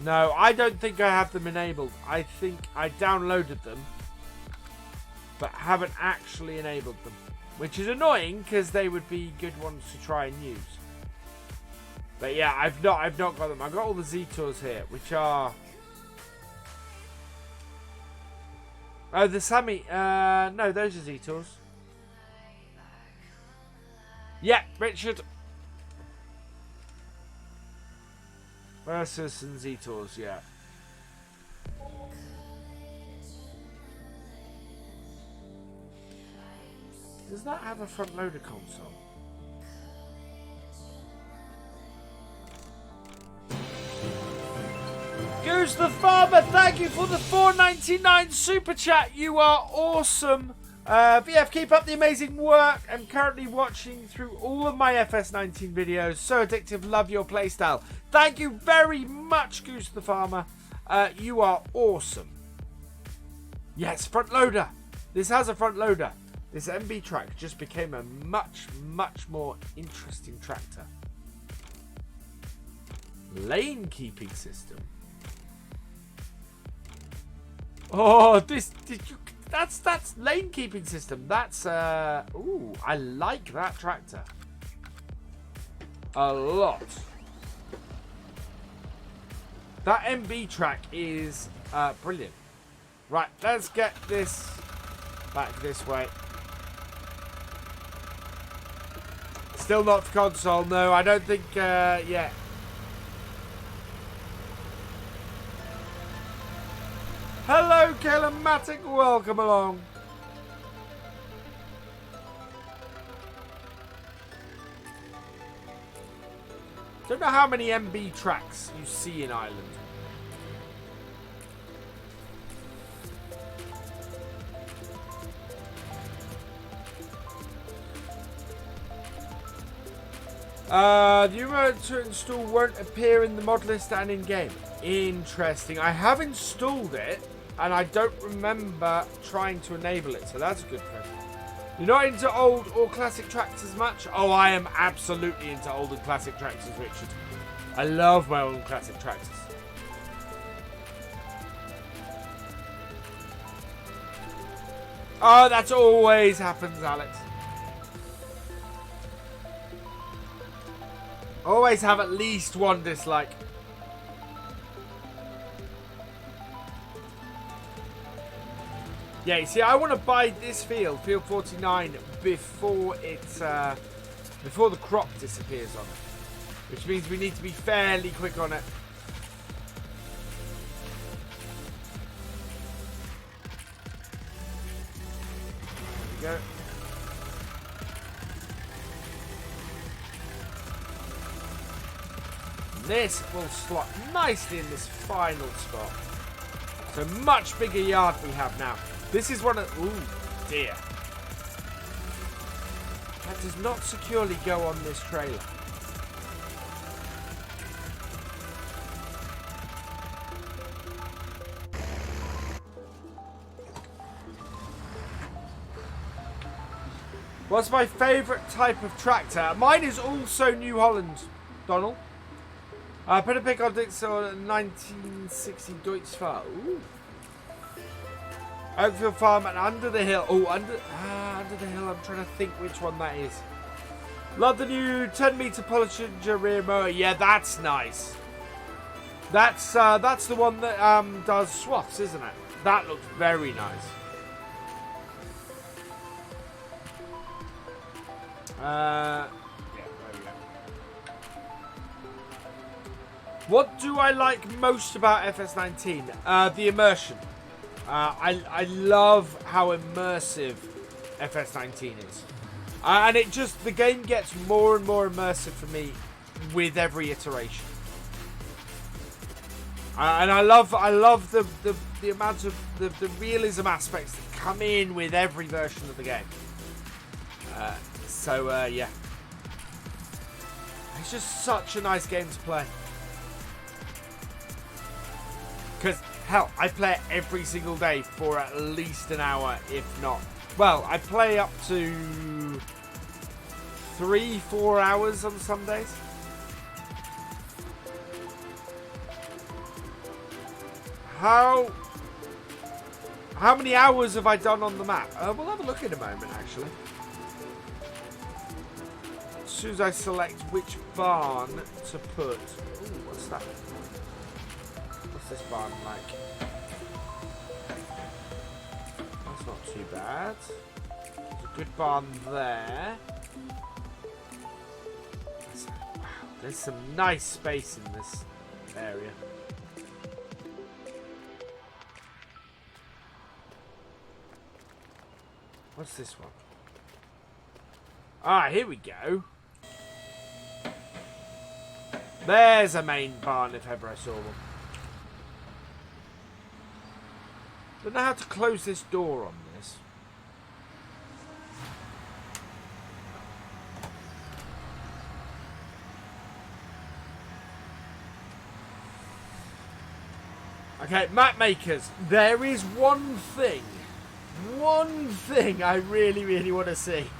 No, I don't think I have them enabled. I think I downloaded them, but haven't actually enabled them. Which is annoying, because they would be good ones to try and use. But yeah, I've not got them. I've got all the Z-Tours here, which are... Oh, the Sammy. No, those are Z-Tours. Yeah, Richard. Asus and Z-Tours, yeah. Does that have a front loader console? Goose the Farmer, thank you for the $4.99 super chat. You are awesome. VF, keep up the amazing work. I'm currently watching through all of my FS19 videos. So addictive, love your playstyle. Thank you very much, Goose the Farmer. You are awesome. Yes, front loader. This has a front loader. This MB track just became a much, much more interesting tractor. Lane keeping system. Oh, that's lane keeping system. That's ooh, I like that tractor a lot. That MB track is brilliant. Right, let's get this back this way. Still not for console. No, I don't think yet. Hello, Calematic. Welcome along. Don't know how many MB tracks you see in Ireland. The URL to install won't appear in the mod list and in game. Interesting. I have installed it, and I don't remember trying to enable it, so that's a good question. You're not into old or classic tracks as much? Oh, I am absolutely into old and classic tracks, Richard. I love my old and classic tracks. Oh, that always happens, Alex. Always have at least one dislike. Yeah, you see, I want to buy this field 49, before before the crop disappears on it, which means we need to be fairly quick on it. There we go. This will slot nicely in this final spot. So much bigger yard we have now. This is one of... Ooh, dear. That does not securely go on this trailer. What's my favourite type of tractor? Mine is also New Holland, Donald. Put a pick on it, so 1960 Deutschfahrt. Ooh. Oakfield Farm and Under the Hill. Oh, Under the Hill. I'm trying to think which one that is. Love the new 10-meter Polisher rear mower. Yeah, that's nice. That's the one that does swaths, isn't it? That looks very nice. Yeah, there we go. What do I like most about FS19? The immersion. I love how immersive FS19 is. And the game gets more and more immersive for me with every iteration. And I love the amount of the realism aspects that come in with every version of the game. Yeah. It's just such a nice game to play. Because, hell, I play it every single day for at least an hour, if not. Well, I play up to 3-4 hours on some days. How many hours have I done on the map? We'll have a look in a moment, actually. As soon as I select which barn to put... Ooh, what's that? What's this barn like? That's not too bad. There's a good barn there. Wow, there's some nice space in this area. What's this one? Ah, here we go. There's a main barn if ever I saw one. Don't know how to close this door on this. Okay, map makers. There is one thing I really, really want to see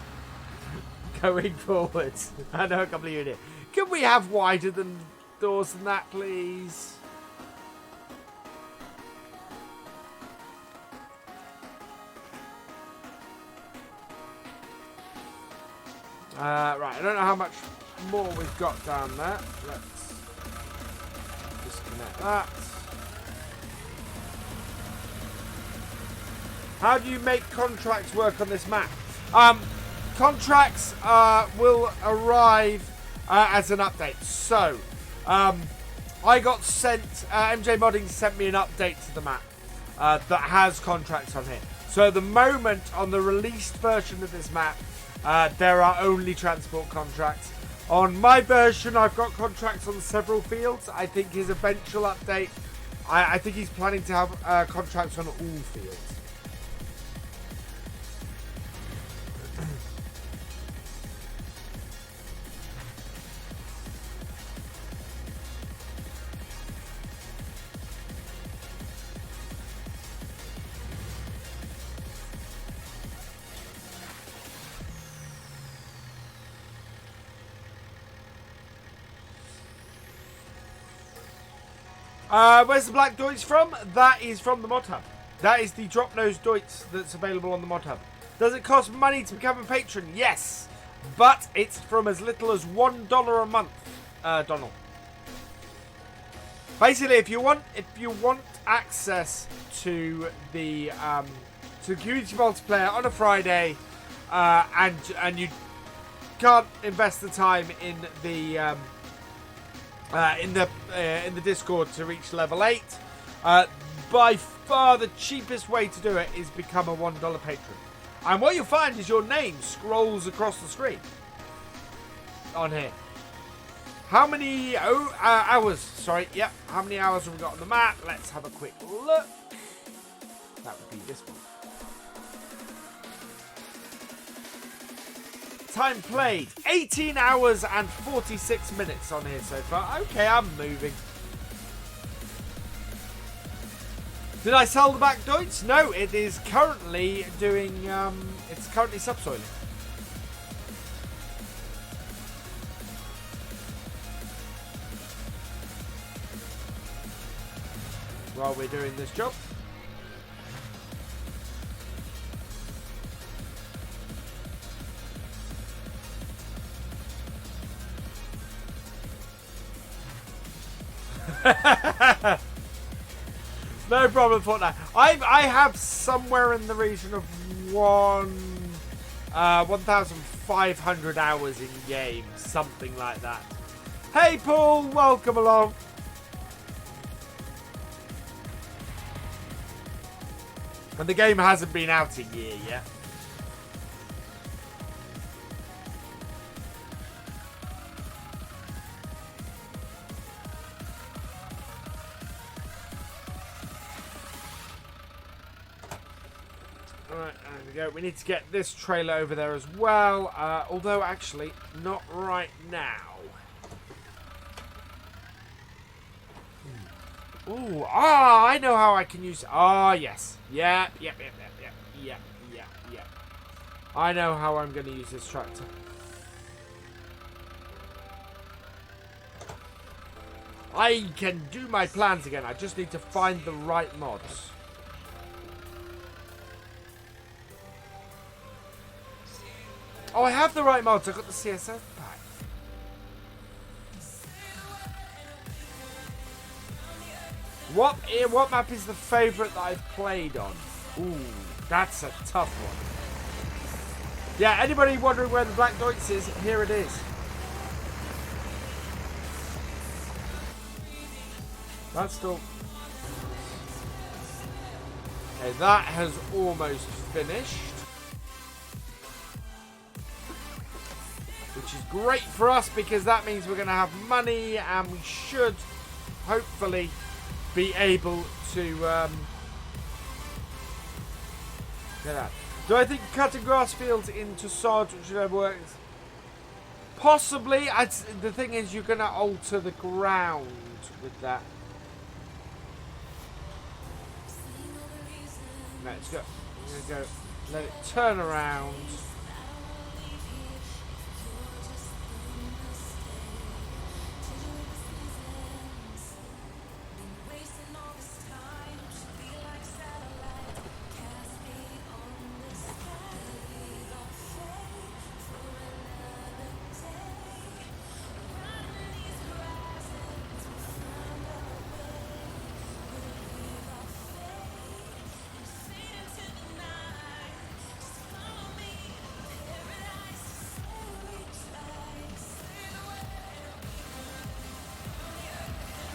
going forwards. I know a couple of you here. Can we have wider than doors than that, please? Right, I don't know how much more we've got down there. Let's disconnect that. How do you make contracts work on this map? Contracts will arrive as an update. So, I got sent, MJ Modding sent me an update to the map that has contracts on here. So at the moment, on the released version of this map, there are only transport contracts. On my version, I've got contracts on several fields. I think his eventual update, I think he's planning to have contracts on all fields. Where's the black Deutz from? That is from the mod hub. That is the drop nose Deutz that's available on the mod hub. Does it cost money to become a patron? Yes, but it's from as little as $1 a month, Donald. Basically, if you want access to the community multiplayer on a Friday, and you can't invest the time in the Discord to reach level 8. By far the cheapest way to do it is become a $1 patron. And what you'll find is your name scrolls across the screen on here. How many hours? Sorry, yeah. How many hours have we got on the map? Let's have a quick look. That would be this one. Time played, 18 hours and 46 minutes on here so far. Okay, I'm moving. Did I sell the back Deutz? No, it is currently doing, it's currently subsoiling. While we're doing this job. No problem, Fortnite. I have somewhere in the region of 1,500 hours in game, something like that. Hey Paul, welcome along. And the game hasn't been out a year yet. Alright, there we go. We need to get this trailer over there as well. Although, actually, not right now. Ooh, I know how I can use... yes. Yeah. I know how I'm going to use this tractor. I can do my plans again. I just need to find the right mods. Oh, I have the right mods. I got the CSF pack. What map is the favourite that I've played on? Ooh, that's a tough one. Yeah, anybody wondering where the Black Deutz is? Here it is. That's still... Okay, that has almost finished. Which is great for us because that means we're going to have money and we should hopefully be able to get that. Do I think cutting grass fields into sods should ever work? Possibly. The thing is you're going to alter the ground with that. Let's go. I'm going to go. Let it turn around.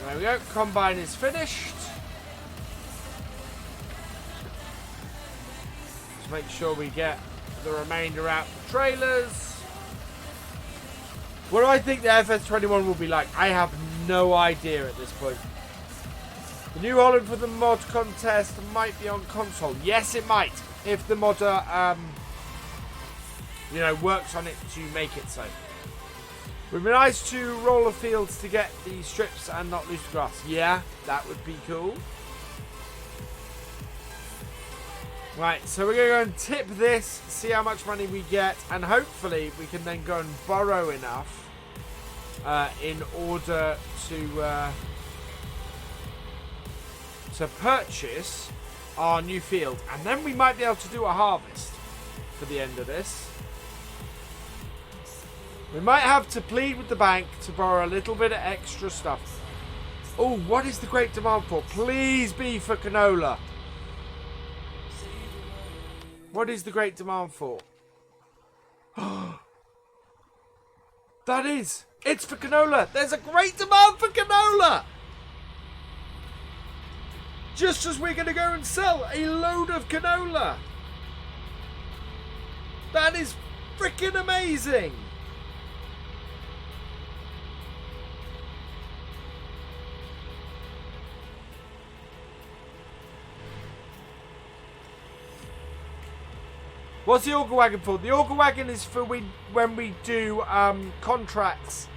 There we go, combine is finished. Let's make sure we get the remainder out the trailers. What do I think the FS21 will be like? I have no idea at this point. The New Holland for the mod contest might be on console. Yes, it might. If the modder, you know, works on it to make it so. It would be nice to roll the fields to get the strips and not lose the grass. Yeah, that would be cool. Right, so we're going to go and tip this, see how much money we get, and hopefully we can then go and borrow enough in order to purchase our new field. And then we might be able to do a harvest for the end of this. We might have to plead with the bank to borrow a little bit of extra stuff. Oh, what is the great demand for? Please be for canola. What is the great demand for? That is. It's for canola. There's a great demand for canola. Just as we're going to go and sell a load of canola. That is freaking amazing. What's the auger wagon for? The auger wagon is for when we do contracts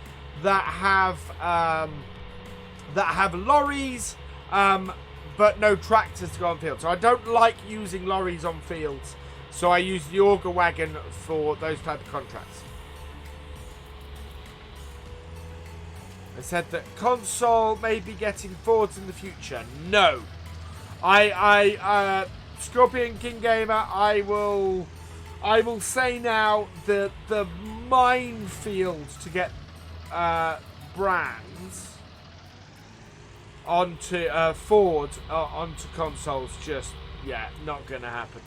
that have lorries, but no tractors to go on field. So I don't like using lorries on fields. So I use the auger wagon for those type of contracts. I said that console may be getting forwards in the future. No, Scorpion King Gamer, I will say now that the minefield to get brands onto forward onto consoles, just not gonna happen.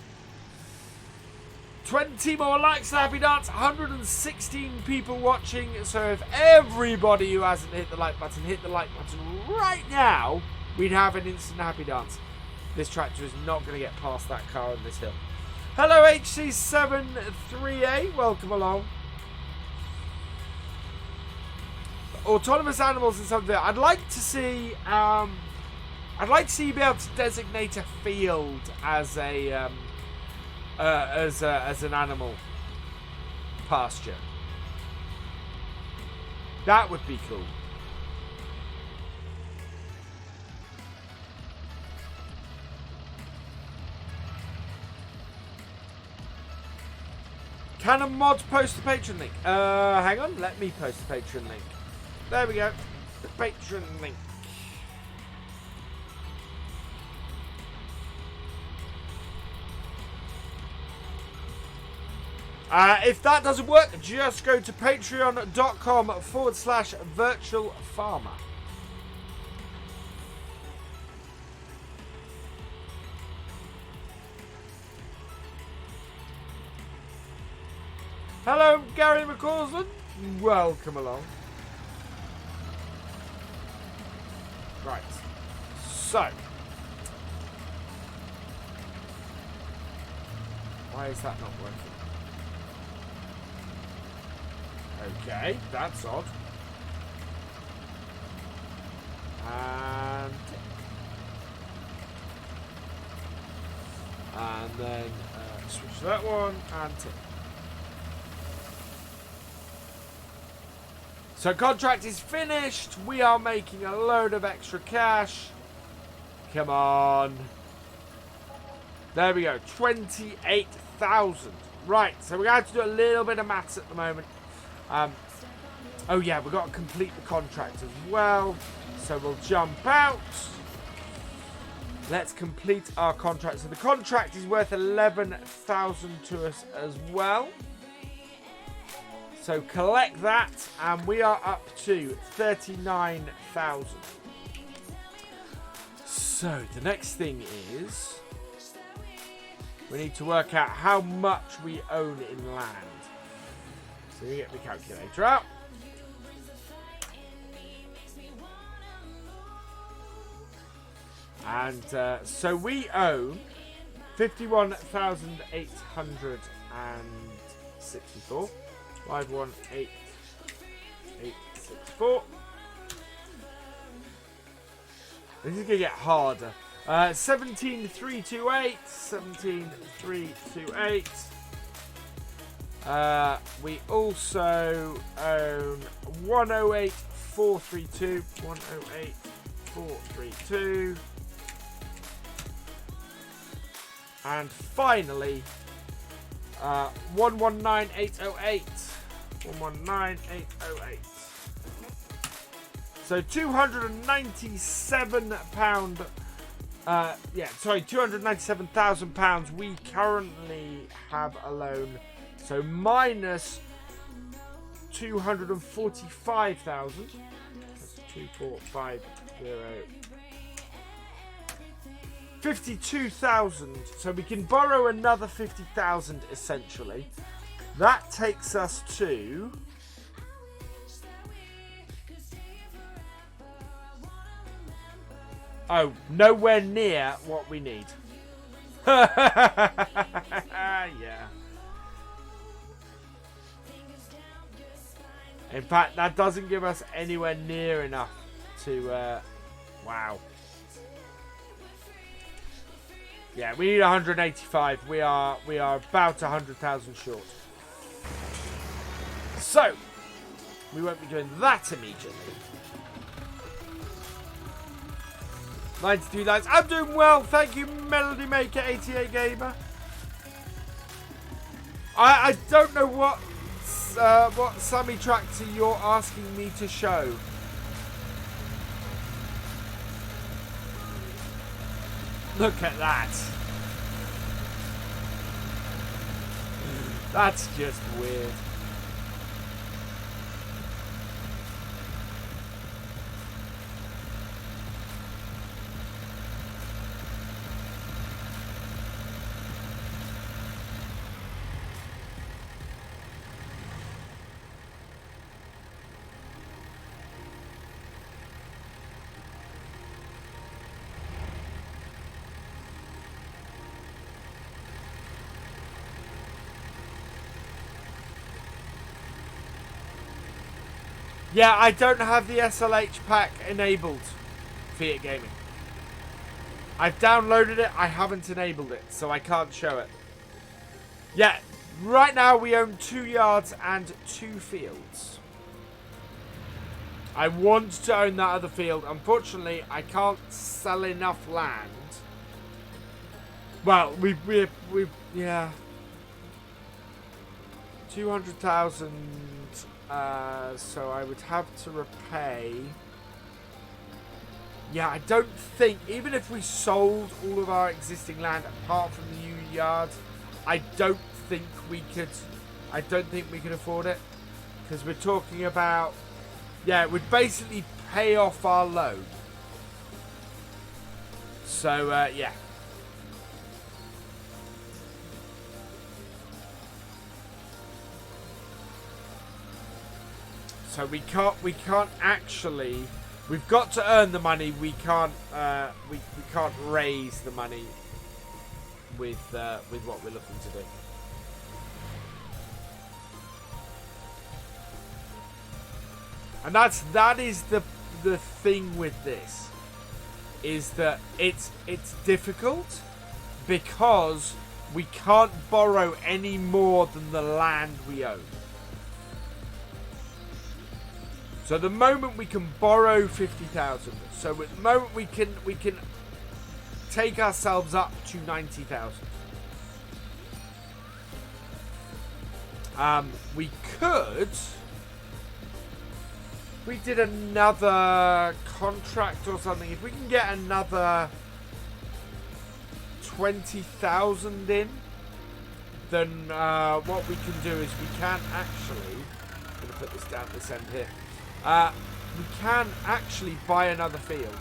20 more likes to Happy Dance, 116 people watching. So if everybody who hasn't hit the like button hit the like button right now, we'd have an instant Happy Dance. This tractor is not going to get past that car on this hill. Hello HC73A, welcome along. Autonomous animals and something. I'd like to see you be able to designate a field as a as an animal pasture. That would be cool. Can a mod post a Patreon link? Hang on, let me post a Patreon link. There we go. The Patreon link. If that doesn't work, just go to patreon.com/virtualfarmer. Hello, Gary McCausland. Welcome along. Right. So. Why is that not working? Okay, that's odd. And tick. And then switch to that one and tick. So contract is finished. We are making a load of extra cash. Come on. There we go. 28,000. Right, so we're going to have to do a little bit of maths at the moment. Oh yeah, we've got to complete the contract as well. So we'll jump out. Let's complete our contract. So the contract is worth 11,000 to us as well. So collect that, and we are up to 39,000. So the next thing is we need to work out how much we own in land. So we get the calculator out. And so we own 51,864. 518 864. This is going to get harder. 17,328. 17,328. We also own 108,432. 108,432. And finally, 119,808. 119,808. So £297. £297,000 we currently have alone. So minus 245,000. That's 2450. 52,000. So we can borrow another 50,000 essentially. That takes us to nowhere near what we need. Yeah. In fact, that doesn't give us anywhere near enough to wow. Yeah, we need 185. We are about 100,000 short. So, we won't be doing that immediately. 92 likes. I'm doing well. Thank you, Melody Maker 88 Gamer. I don't know what Sammy Tractor you're asking me to show. Look at that. That's just weird. Yeah, I don't have the SLH pack enabled, Fiat Gaming. I've downloaded it, I haven't enabled it, so I can't show it. Yeah, right now we own 2 yards and 2 fields. I want to own that other field. Unfortunately, I can't sell enough land. Well, we've yeah. 200,000... so I would have to repay. Yeah, I don't think, even if we sold all of our existing land apart from the new yard, I don't think we could afford it. Because we're talking about, yeah, it would basically pay off our loan. So, yeah. So we can't actually. We've got to earn the money. We can't raise the money with what we're looking to do. And that is the thing with this, is that it's difficult because we can't borrow any more than the land we own. So the moment we can borrow 50,000. So at the moment we can take ourselves up to 90,000. We could. We did another contract or something. If we can get another 20,000 in, then what we can do is we can actually. I'm going to put this down this end here. We can actually buy another field.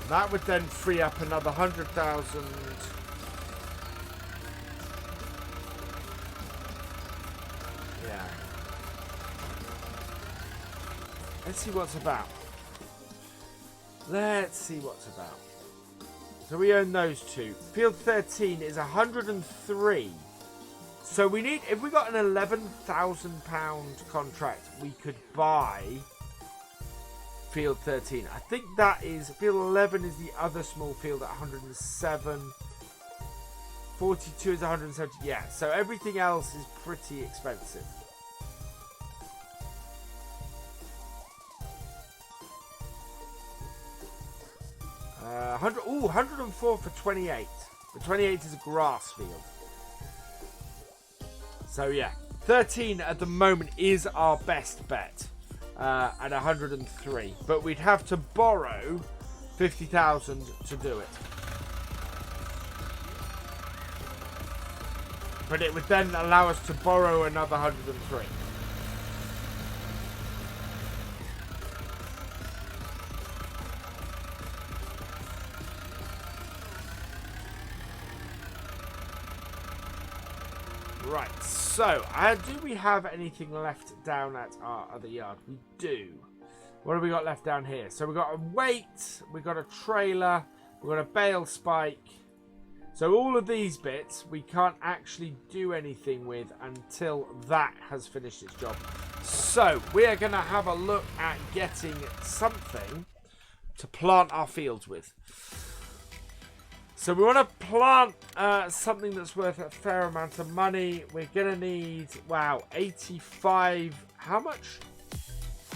That would then free up another 100,000. Yeah. Let's see what's about. Let's see what's about. So we own those two. Field 13 is 103. So we need, if we got an £11,000 contract, we could buy Field 13. I think that is, Field 11 is the other small field at 107. 42 is 170. Yeah, so everything else is pretty expensive. Uh, 104 for 28. But 28 is a grass field. So yeah, 13 at the moment is our best bet at 103. But we'd have to borrow 50,000 to do it. But it would then allow us to borrow another 103. Right, so do we have anything left down at our other yard? We do. What have we got left down here? So we've got a weight, we've got a trailer, we've got a bale spike. So all of these bits we can't actually do anything with until that has finished its job. So we are going to have a look at getting something to plant our fields with. So we want to plant something that's worth a fair amount of money. We're going to need, wow, 85. How much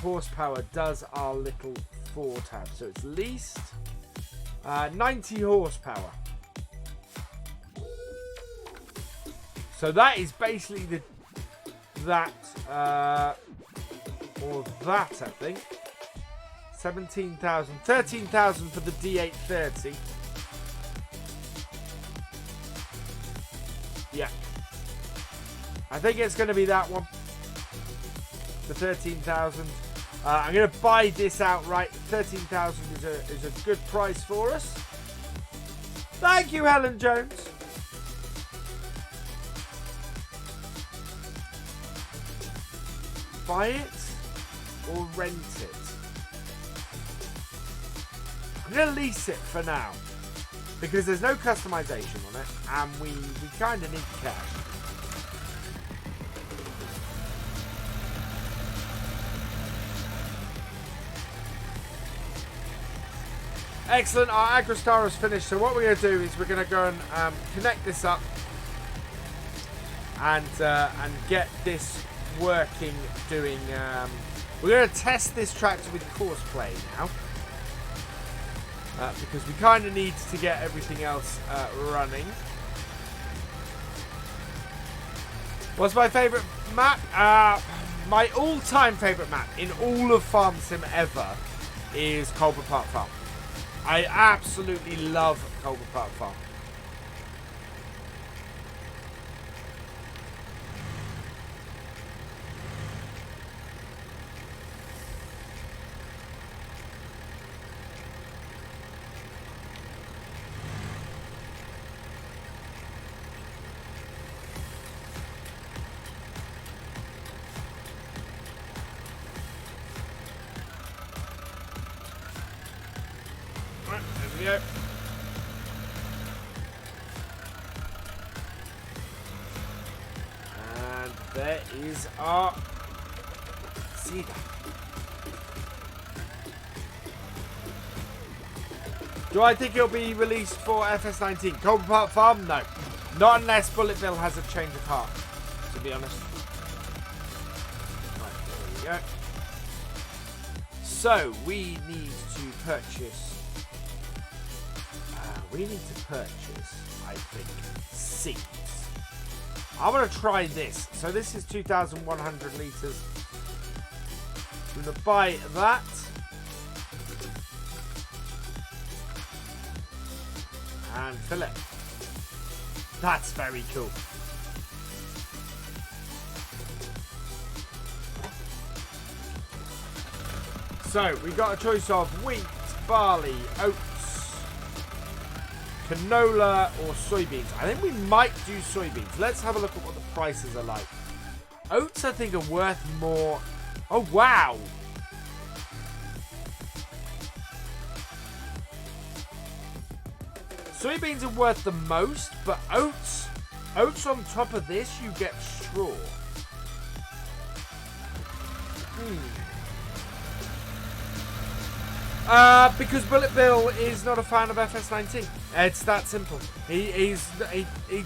horsepower does our little Ford have? So it's least 90 horsepower. So that is basically that, or that, I think. 17,000, 13,000 for the D830. Yeah. I think it's going to be that one. For 13,000. I'm going to buy this outright. 13,000 is a good price for us. Thank you, Helen Jones. Buy it or rent it? I'm going to lease it for now. Because there's no customization on it, and we kind of need cash. Excellent, our AgroStar is finished, so what we're going to do is we're going to go and connect this up and get this working, doing... we're going to test this tractor with Courseplay now. Because we kind of need to get everything else running. What's my favourite map? My all-time favourite map in all of Farm Sim ever is Colbert Park Farm. I absolutely love Colbert Park Farm. Go. And there is our seeder. Do I think it'll be released for FS19? Colbert Park Farm? No. Not unless Bullet Bill has a change of heart, to be honest. Right, there we go. So, we need to purchase... we need to purchase, I think, seeds. I want to try this. So this is 2,100 litres. I'm going to buy that. And fill it. That's very cool. So we've got a choice of wheat, barley, oats, canola or soybeans. I think we might do soybeans. Let's have a look at what the prices are like. Oats, I think, are worth more. Oh, wow. Soybeans are worth the most, but oats on top of this, you get straw. Because Bullet Bill is not a fan of FS19. It's that simple. He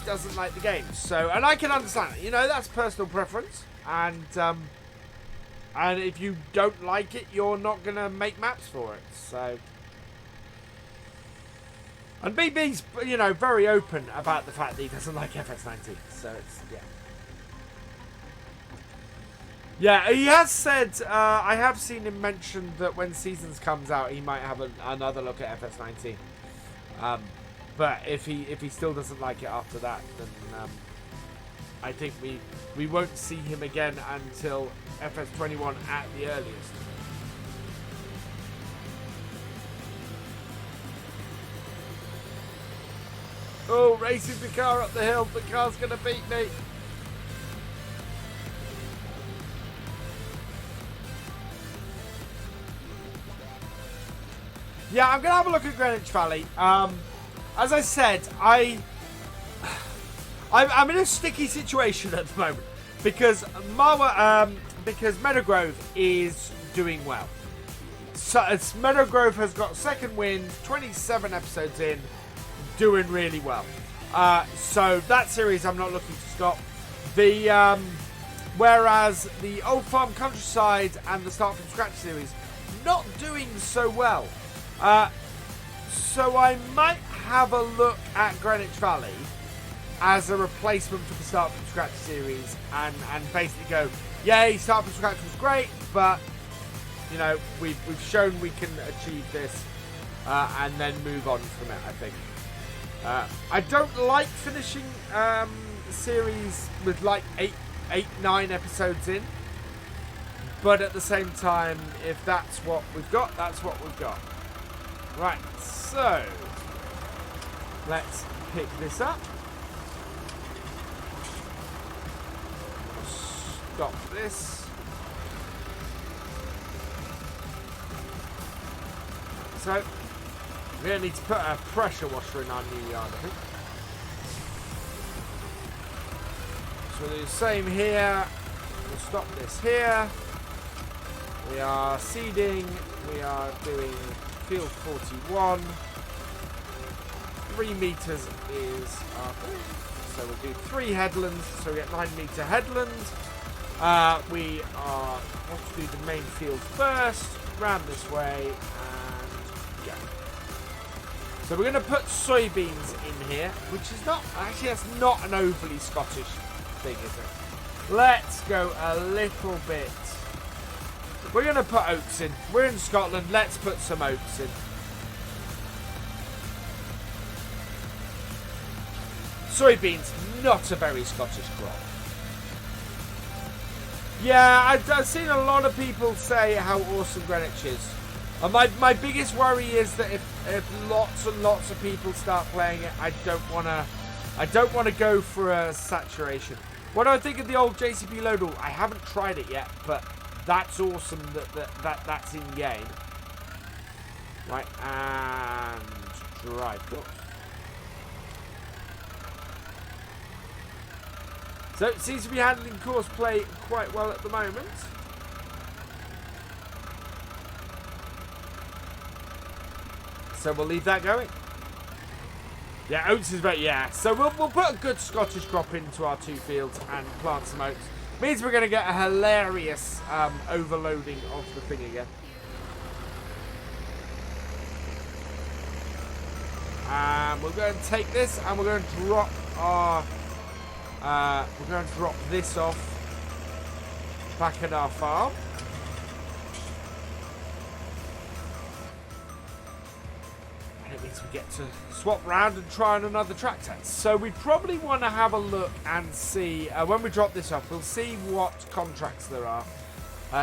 doesn't like the game. So, and I can understand it. You know, that's personal preference. And if you don't like it, you're not gonna make maps for it. So, and BB's, you know, very open about the fact that he doesn't like FS19. So it's yeah, he has said, I have seen him mention that when Seasons comes out, he might have another look at FS19. But if he still doesn't like it after that, then I think we won't see him again until FS21 at the earliest. Oh, racing the car up the hill. The car's going to beat me. Yeah, I'm going to have a look at Greenwich Valley. As I said, I'm in a sticky situation at the moment because Meadowgrove is doing well. So Meadowgrove has got second wind, 27 episodes in, doing really well. So that series I'm not looking to stop. Whereas the Old Farm Countryside and the Start from Scratch series not doing so well. So I might have a look at Greenwich Valley as a replacement for the Start from Scratch series and basically go, yay, Start from Scratch was great, but you know, we've shown we can achieve this, and then move on from it, I think. I don't like finishing series with like 9 episodes in, but at the same time, if that's what we've got, that's what we've got. Right, so let's pick this up. Stop this. So we're going to need to put a pressure washer in our new yard, I think. So we'll do the same here. We'll stop this here. We are seeding. We are doing field 41. 3 meters is our thing. So we'll do 3 headlands. So we get 9 meter headland. We are going to do the main field first. Round this way and go. So we're going to put soybeans in here, which is not, actually that's not an overly Scottish thing, is it? Let's go a little bit. We're going to put oats in. We're in Scotland, let's put some oats in. Soybeans, not a very Scottish crop. Yeah, I've seen a lot of people say how awesome Greenwich is. And my biggest worry is that if lots and lots of people start playing it, I don't want to go for a saturation. What do I think of the old JCB Loadall? I haven't tried it yet, but that's awesome that's in game. Right, and drive. Cool. So it seems to be handling course play quite well at the moment. So we'll leave that going. Yeah, oats is very, yeah. So we'll put a good Scottish crop into our 2 fields and plant some oats. Means we're going to get a hilarious overloading of the thing again. We're going to take this and we're going to drop our... we're going to drop this off back at our farm. And it means we get to swap round and try on another tractor. So we probably want to have a look and see, when we drop this off, we'll see what contracts there are.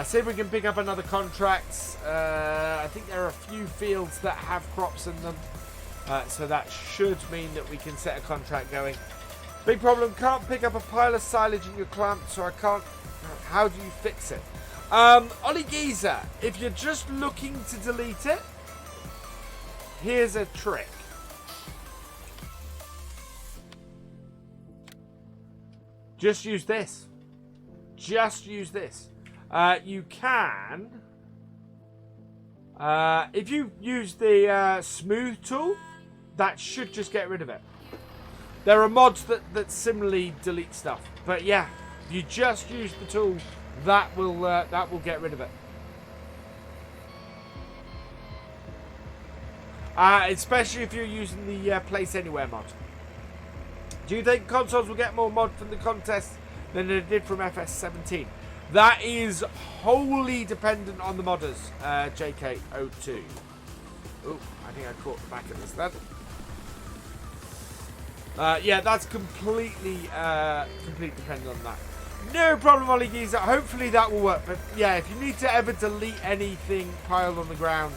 See if we can pick up another contract. I think there are a few fields that have crops in them. So that should mean that we can set a contract going. Big problem, can't pick up a pile of silage in your clamp, so I can't. How do you fix it? Ollie Geezer, if you're just looking to delete it, here's a trick. Just use this. Just use this. You can... if you use the smooth tool, that should just get rid of it. There are mods that similarly delete stuff. But yeah, if you just use the tool, that will get rid of it. Especially if you're using the Place Anywhere mod. Do you think consoles will get more mod from the contest than they did from FS17? That is wholly dependent on the modders, JK02. Oh, I think I caught the back of this then. Yeah, that's completely dependent on that. No problem, Ollie Geezer. Hopefully that will work. But yeah, if you need to ever delete anything piled on the ground,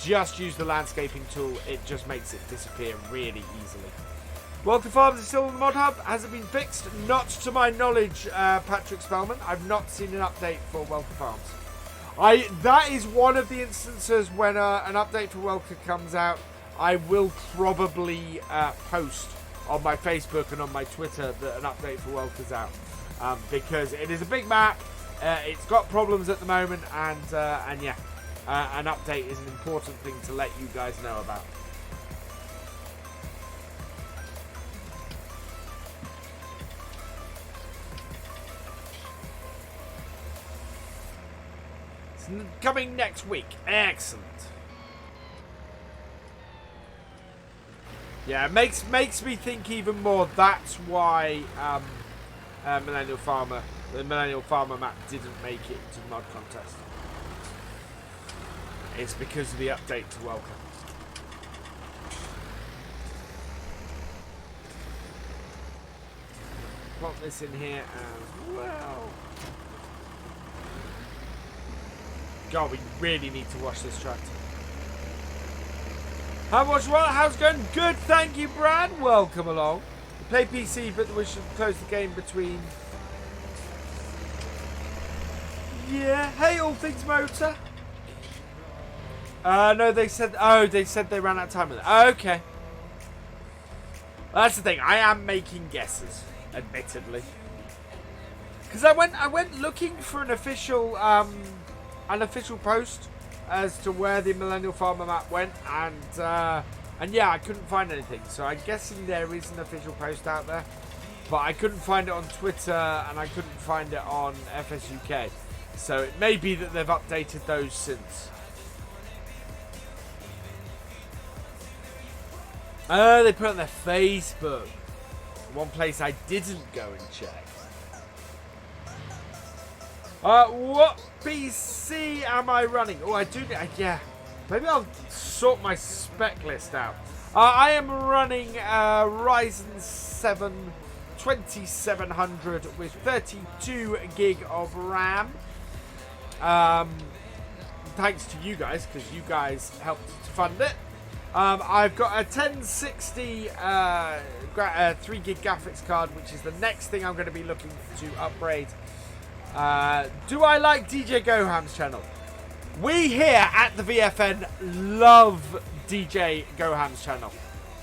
just use the landscaping tool. It just makes it disappear really easily. Wealthy Farms is still on the mod hub. Has it been fixed? Not to my knowledge, Patrick Spellman. I've not seen an update for Wealthy Farms. That is one of the instances when an update for Welker comes out. I will probably post on my Facebook and on my Twitter that an update for Welker's out. Because it is a big map. It's got problems at the moment. And yeah, an update is an important thing to let you guys know about. Coming next week. Excellent. Yeah, it makes me think even more. That's why the Millennial Farmer map didn't make it to the mod contest. It's because of the update to Welcome. Plot this in here as well. God, we really need to wash this tractor. How's it going? Good, thank you, Brad. Welcome along. We play PC, but we should close the game between. Yeah. Hey, All Things Motor. No, they said. Oh, they said they ran out of time with it. Okay. That's the thing. I am making guesses, admittedly, because I went looking for an official post as to where the Millennial Farmer map went, and yeah, I couldn't find anything. So I'm guessing there is an official post out there, but I couldn't find it on Twitter and I couldn't find it on FSUK. So it may be that they've updated those since. Oh, they put it on their Facebook. One place I didn't go and check. What PC am I running? Oh, I do. Yeah, maybe I'll sort my spec list out. I am running Ryzen 7 2700 with 32 gig of RAM. Thanks to you guys, because you guys helped to fund it. I've got a 1060 3 gig graphics card, which is the next thing I'm going to be looking to upgrade. Do I like DJ Goham's channel? We here at the VFN love DJ Goham's channel.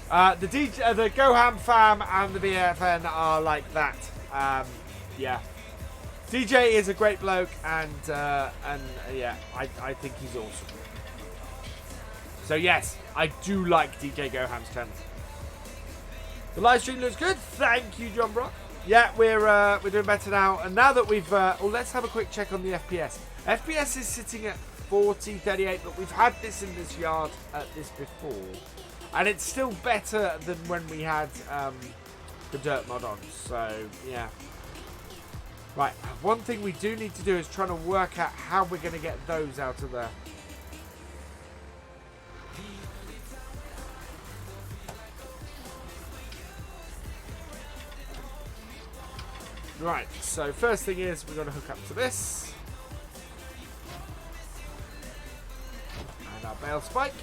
The Goham fam and the VFN are like that. Yeah. DJ is a great bloke, and yeah, I think he's awesome. So yes, I do like DJ Goham's channel. The live stream looks good. Thank you, John Brock. Yeah, we're doing better now. And now that we've... let's have a quick check on the FPS. FPS is sitting at 4038, but we've had this in this yard at this before. And it's still better than when we had the dirt mod on. So, yeah. Right, one thing we do need to do is try to work out how we're going to get those out of there. Right, so first thing is we're going to hook up to this. And our bale spike.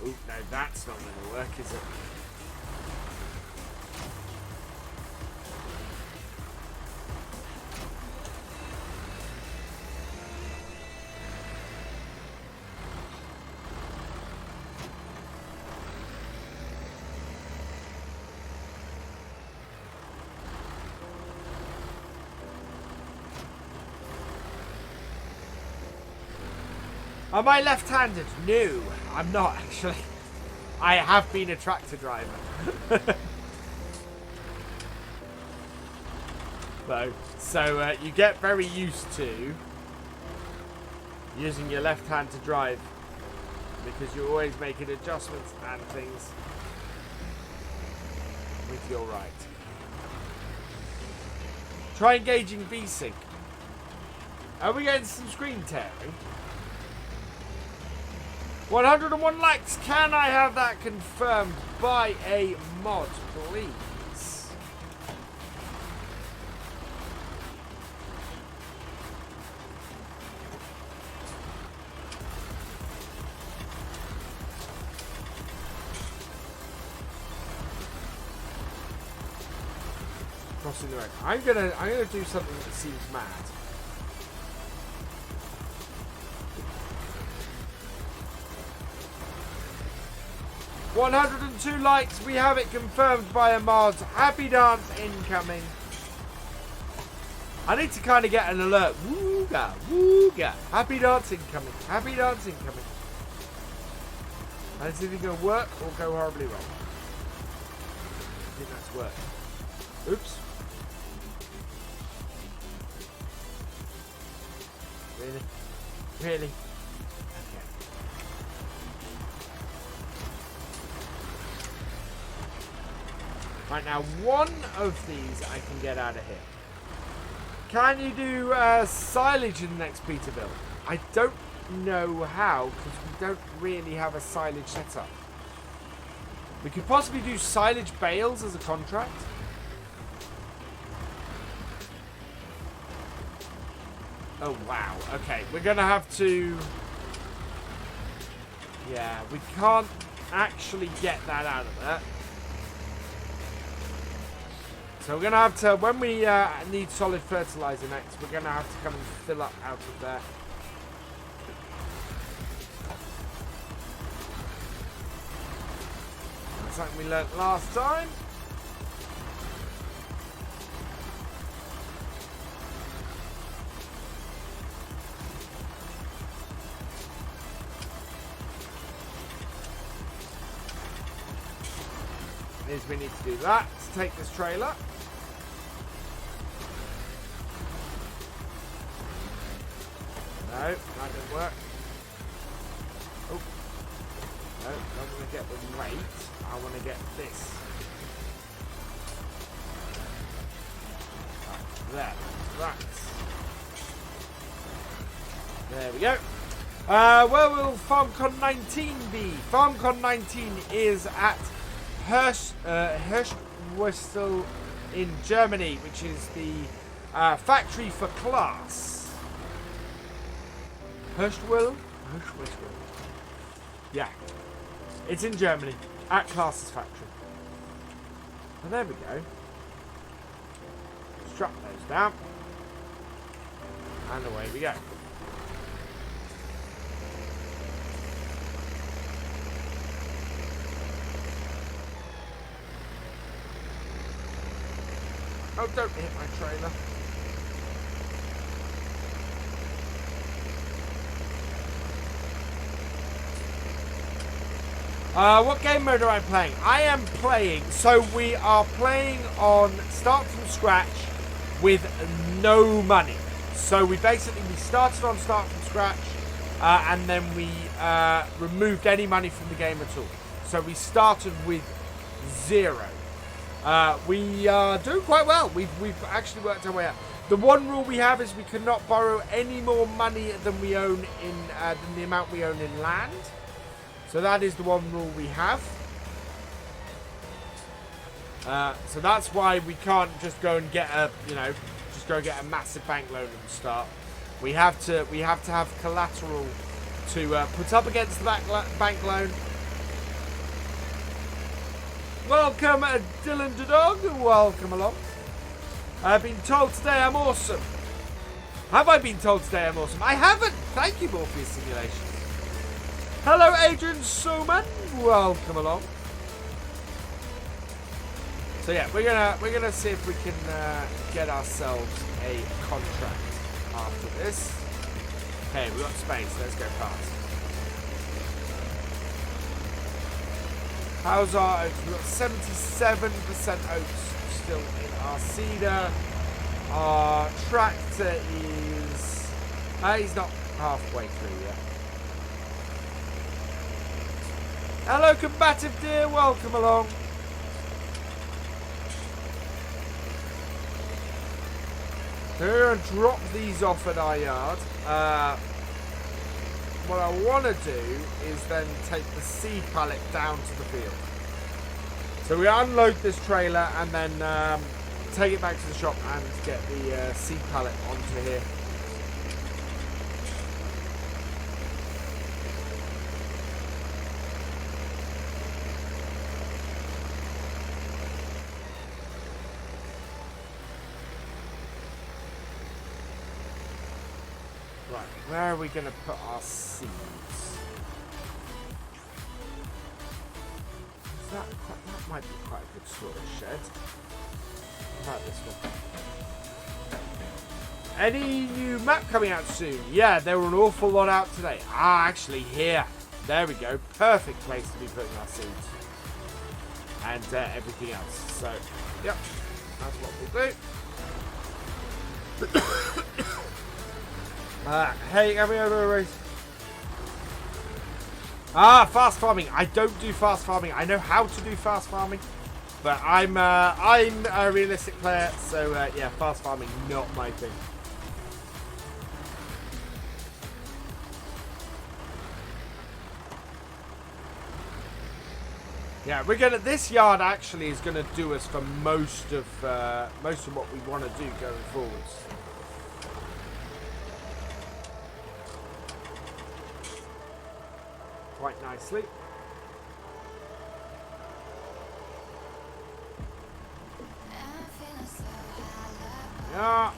Oh, no, that's not going to work, is it? Am I left-handed? No, I'm not actually. I have been a tractor driver. So you get very used to using your left hand to drive because you're always making adjustments and things with your right. Try engaging VSync. Are we getting some screen tearing? 101 likes. Can I have that confirmed by a mod, please? Crossing the road. I'm gonna do something that seems mad. 102 likes. We have it confirmed by a mod. Happy dance incoming. I need to kind of get an alert. Wooga, wooga. Happy dance incoming. Happy dance incoming. And it's either going to work or go horribly wrong. I think that's work. Oops. Really? Really? Right, now one of these I can get out of here. Can you do silage in the next beta build? I don't know how, because we don't really have a silage setup. We could possibly do silage bales as a contract. Oh, wow. Okay, we're going to have to... Yeah, we can't actually get that out of there. So we're going to have to, when we need solid fertilizer next, we're going to have to come and fill up out of there. That's something we learnt last time. Means we need to do that to take this trailer. No, that didn't work. Oh. No, I don't want to get the weight. I want to get this. Right, there. Right. There we go. Where will FarmCon 19 be? FarmCon 19 is at Hirschwürstel in Germany, which is the factory for class. Hirschwürstel? Yeah. It's in Germany, at Class's factory. Oh, there we go. Strap those down. And away we go. Oh, don't hit my trailer. What game mode am I playing? I am playing, so we are playing on start from scratch with no money. So we started on start from scratch, and then we removed any money from the game at all. So we started with 0. We are doing quite well. We've actually worked our way up. The one rule we have is we cannot borrow any more money than we own in than the amount we own in land. So that is the one rule we have. So that's why we can't just go and get a get a massive bank loan and start. We have to have collateral to put up against the bank loan. Welcome, Dylan the Dog. Welcome along. I've been told today I'm awesome. Have I been told today I'm awesome? I haven't. Thank you, Morpheus Simulation. Hello, Adrian Soman. Welcome along. So yeah, we're gonna see if we can get ourselves a contract after this. Okay, we've got space. Let's go fast. How's our oats? We've got 77% oats still in our seeder. Our tractor is... he's not halfway through yet. Hello, combative deer. Welcome along. So we're going to drop these off at our yard. What I want to do is then take the seed pallet down to the field. So we unload this trailer and then take it back to the shop and get the seed pallet onto here. Right, where are we going to put our seeds? That might be quite a good storage shed. How about this one? Any new map coming out soon? Yeah, there were an awful lot out today. Ah, actually here. There we go. Perfect place to be putting our seeds. And everything else. So, yep. That's what we'll do. Hey, have we over a race? Fast farming. I don't do fast farming. I know how to do fast farming, but I'm a realistic player, so yeah, fast farming not my thing. Yeah, this yard actually is gonna do us for most of what we want to do going forwards. Quite nicely. Yeah.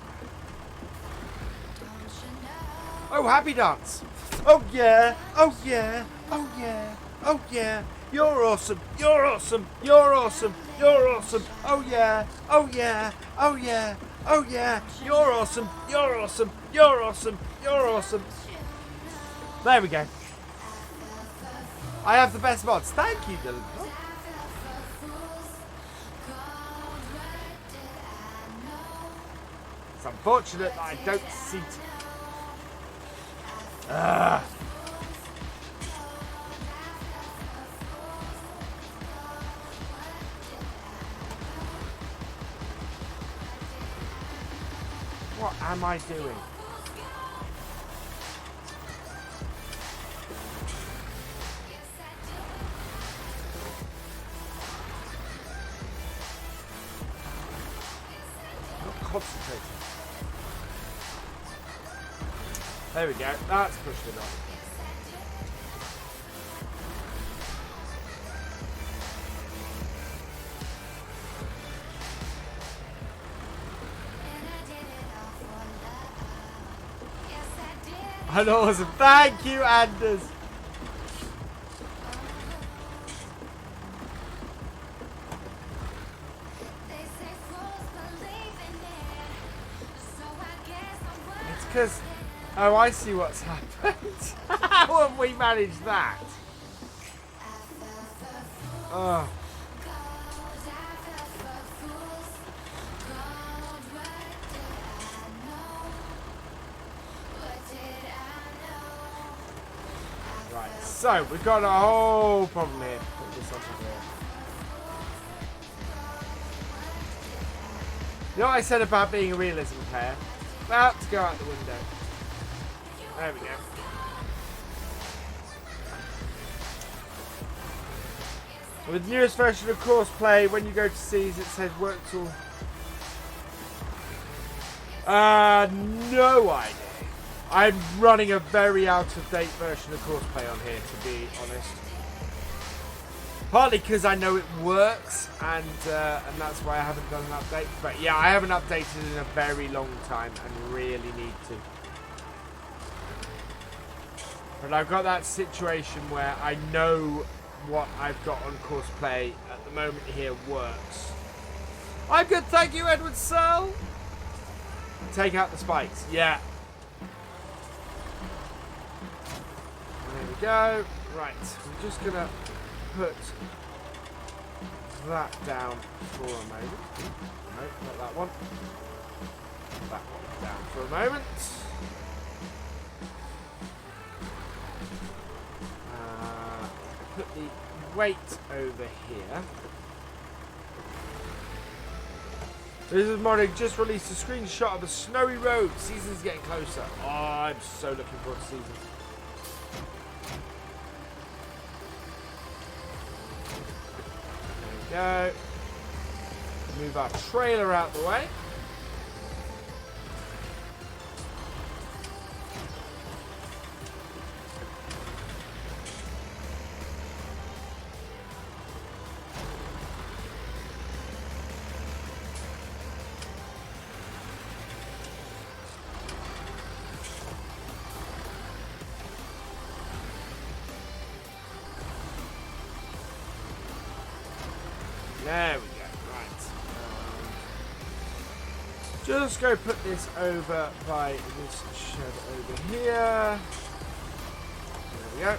Oh, happy dance. Oh yeah. Oh yeah. Oh yeah. Oh yeah. You're awesome. You're awesome. You're awesome. You're awesome. Oh yeah. Oh yeah. Oh yeah. Oh yeah. You're awesome. You're awesome. You're awesome. You're awesome. There we go. I have the best mods. Thank you, Dylan. Oh. It's unfortunate that I don't see. What am I doing? Concentrating. There we go. That's pushed it off. Awesome. Thank you, Anders. Because, oh, I see what's happened. How have we managed that? Oh. Right, so we've got a whole problem here. Put this onto here. You know what I said about being a realism player? About to go out the window. There we go. With the newest version of Courseplay, when you go to C's, it says work tool. No idea. I'm running a very out-of-date version of Courseplay on here, to be honest. Partly because I know it works, and that's why I haven't done an update. But yeah, I haven't updated in a very long time and really need to. But I've got that situation where I know what I've got on course play at the moment here works. I'm good, thank you, Edward Searle. Take out the spikes, yeah. There we go. Right, we're just gonna put that down for a moment. No, not that one. That one down for a moment. Put the weight over here. This is modding. Just released a screenshot of a snowy road. Season's getting closer. Oh, I'm so looking forward to seasons. There we go. Move our trailer out the way. There we go, right. Just go put this over by this shed over here. There we go.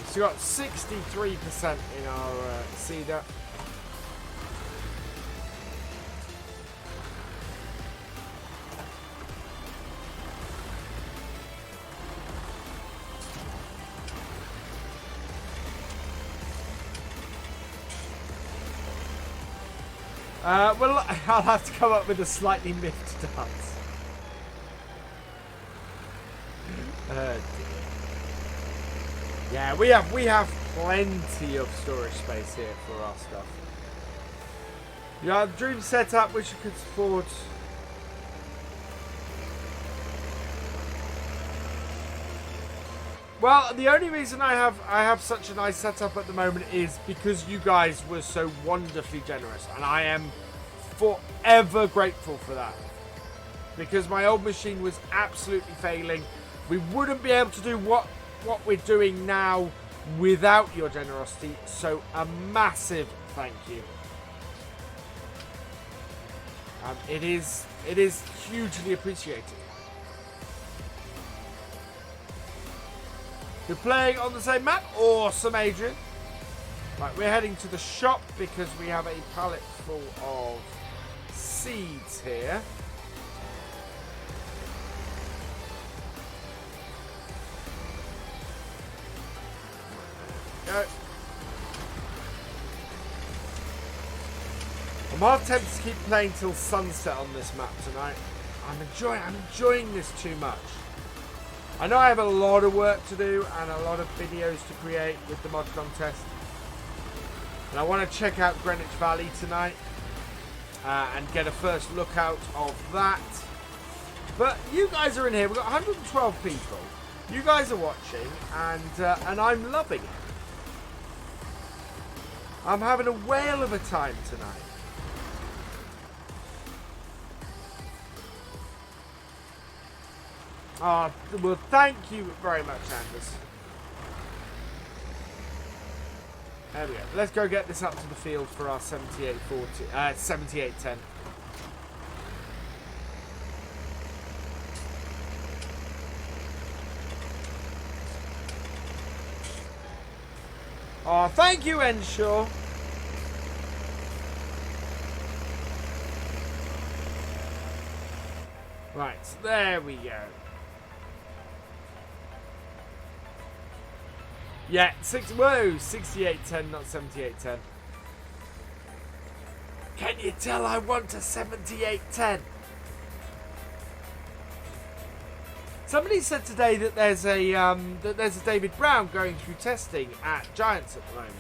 So we've got 63% in our cedar. Well, I'll have to come up with a slightly miffed dance. Yeah, we have plenty of storage space here for our stuff. Yeah, dream setup which you could afford. Well, the only reason I have such a nice setup at the moment is because you guys were so wonderfully generous, and I am forever grateful for that. Because my old machine was absolutely failing. We wouldn't be able to do what we're doing now without your generosity. So a massive thank you. It is hugely appreciated. You're playing on the same map? Awesome, Adrian. Right, we're heading to the shop because we have a pallet full of seeds here. Go. I'm half tempted to keep playing till sunset on this map tonight. I'm enjoying this too much. I know I have a lot of work to do and a lot of videos to create with the mod contest. And I want to check out Greenwich Valley tonight and get a first look out of that. But you guys are in here. We've got 112 people. You guys are watching and I'm loving it. I'm having a whale of a time tonight. Oh, well, thank you very much, Anders. There we go. Let's go get this up to the field for our 7810. Oh, thank you, Enshaw. Right, there we go. Yeah, 6810, not 7810. Can you tell I want a 7810? Somebody said today that there's a David Brown going through testing at Giants at the moment.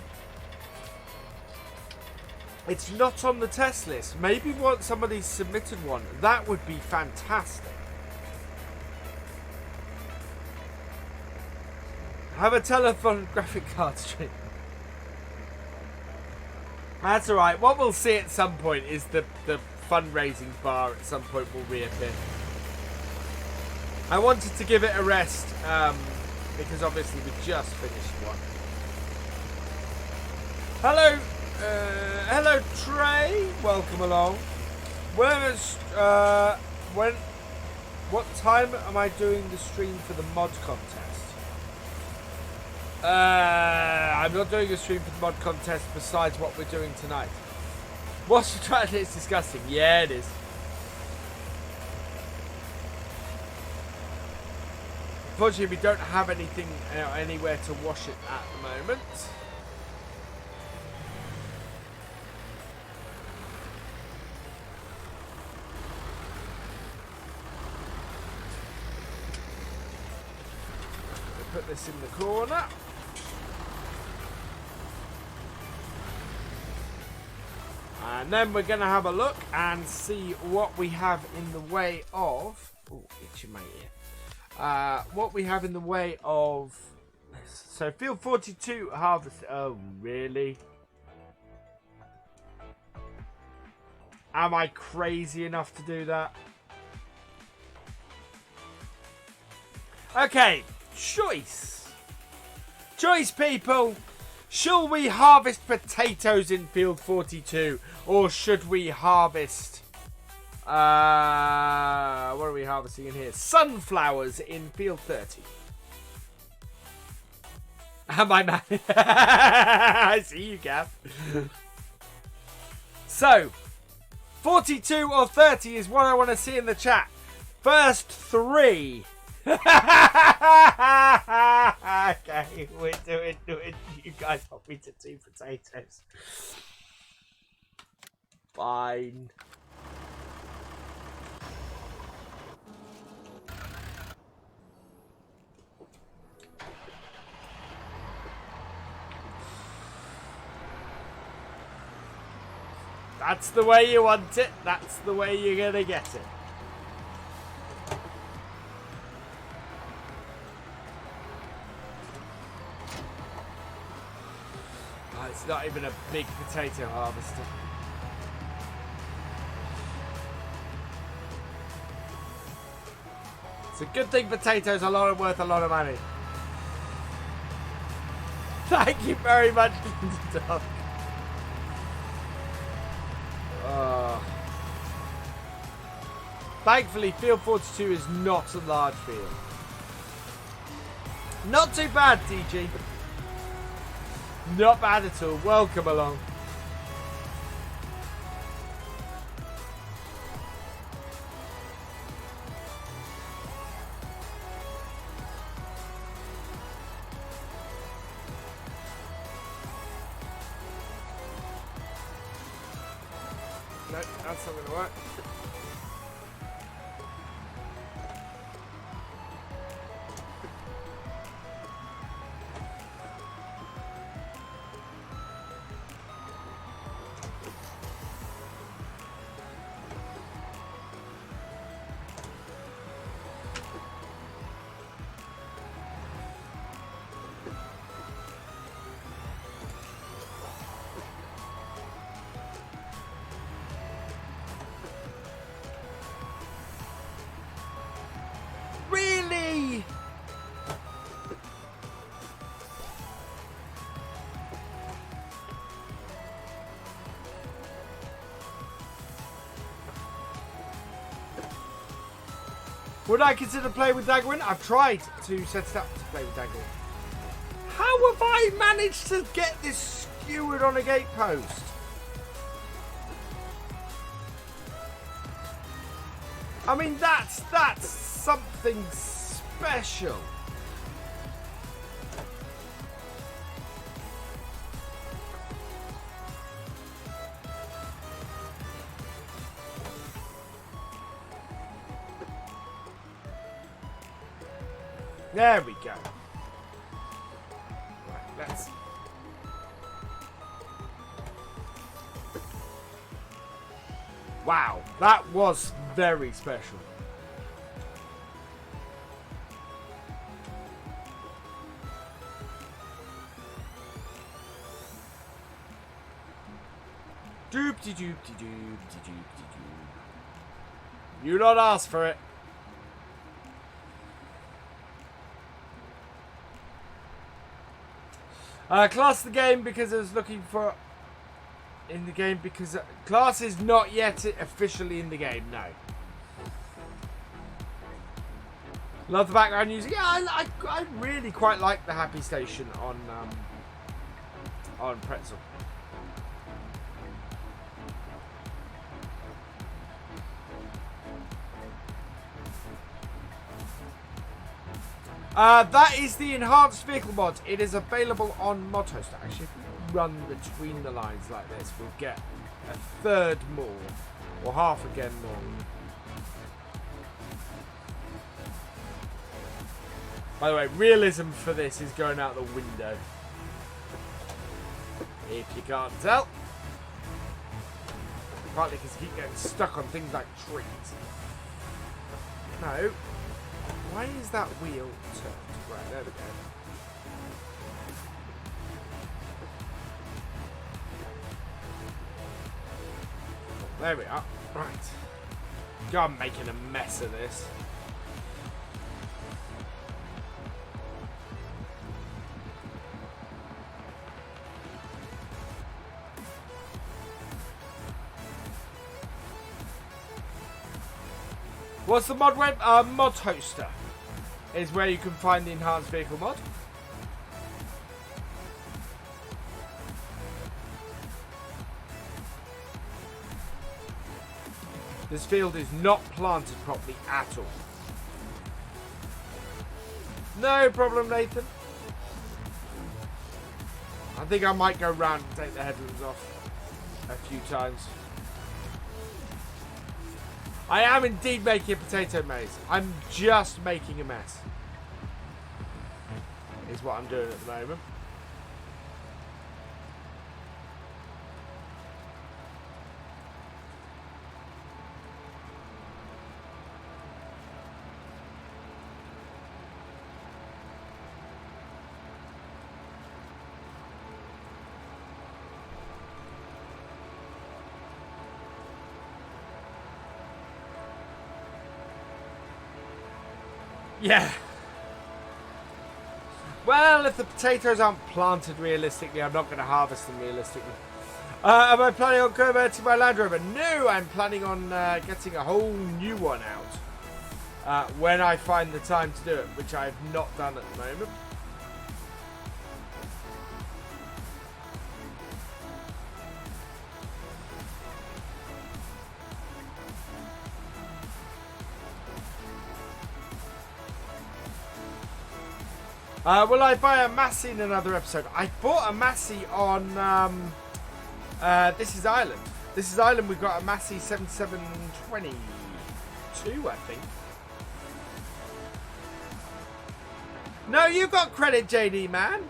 It's not on the test list. Maybe once somebody's submitted one, that would be fantastic. Have a telephone graphic card stream. That's alright. What we'll see at some point is the fundraising bar at some point will reappear. I wanted to give it a rest because obviously we just finished one. Hello Trey. Welcome along. What time am I doing the stream for the mod contest? I'm not doing a stream for the mod contest besides what we're doing tonight. What's the track? It's disgusting. Yeah, it is. Unfortunately, we don't have anything anywhere to wash it at the moment. Put this in the corner. And then we're going to have a look and see what we have in the way of... Oh, itching my ear. What we have in the way of... So, Field 42 harvest... Oh, really? Am I crazy enough to do that? Okay. Choice, people. Shall we harvest potatoes in Field 42, or should we harvest? What are we harvesting in here? Sunflowers in Field 30. Am I mad? I see you, Gav. So, 42 or 30 is what I want to see in the chat. First three. Okay, we're doing. You guys want me to do potatoes? Fine. That's the way you want it. That's the way you're gonna get it. It's not even a big potato harvester. It's a good thing potatoes are worth a lot of money. Thank you very much, Dog. Thankfully, Field 42 is not a large field. Not too bad, DG. Not bad at all. Welcome along. No, that's not going to work. Would I consider playing with Daggerwin? I've tried to set it up to play with Daggerwin. How have I managed to get this skewered on a gate post? I mean, that's something special. There we go. Right, let's... Wow, that was very special. You not ask for it. Class the game because I was looking for in the game because class is not yet officially in the game. No. Love the background music. Yeah, I really quite like the Happy Station on Pretzel. That is the enhanced vehicle mod. It is available on Modhost. Actually, if we run between the lines like this, we'll get a third more, or half again more. By the way, realism for this is going out the window. If you can't tell. Partly because you keep getting stuck on things like trees. No. Why is that wheel turned? Right, there we go. There we are. Right. God, I'm making a mess of this. What's the mod web? Mod Hoster is where you can find the enhanced vehicle mod. This field is not planted properly at all. No problem, Nathan. I think I might go round and take the headlamps off a few times. I am indeed making a potato maze. I'm just making a mess. Is what I'm doing at the moment. Yeah. Well, if the potatoes aren't planted realistically, I'm not going to harvest them realistically. Am I planning on converting my Land Rover? No, I'm planning on getting a whole new one out when I find the time to do it, which I have not done at the moment. Will I buy a Massey in another episode? I bought a Massey on This Is Ireland. This Is Ireland, we've got a Massey 7722, I think. No, you got credit, JD Man.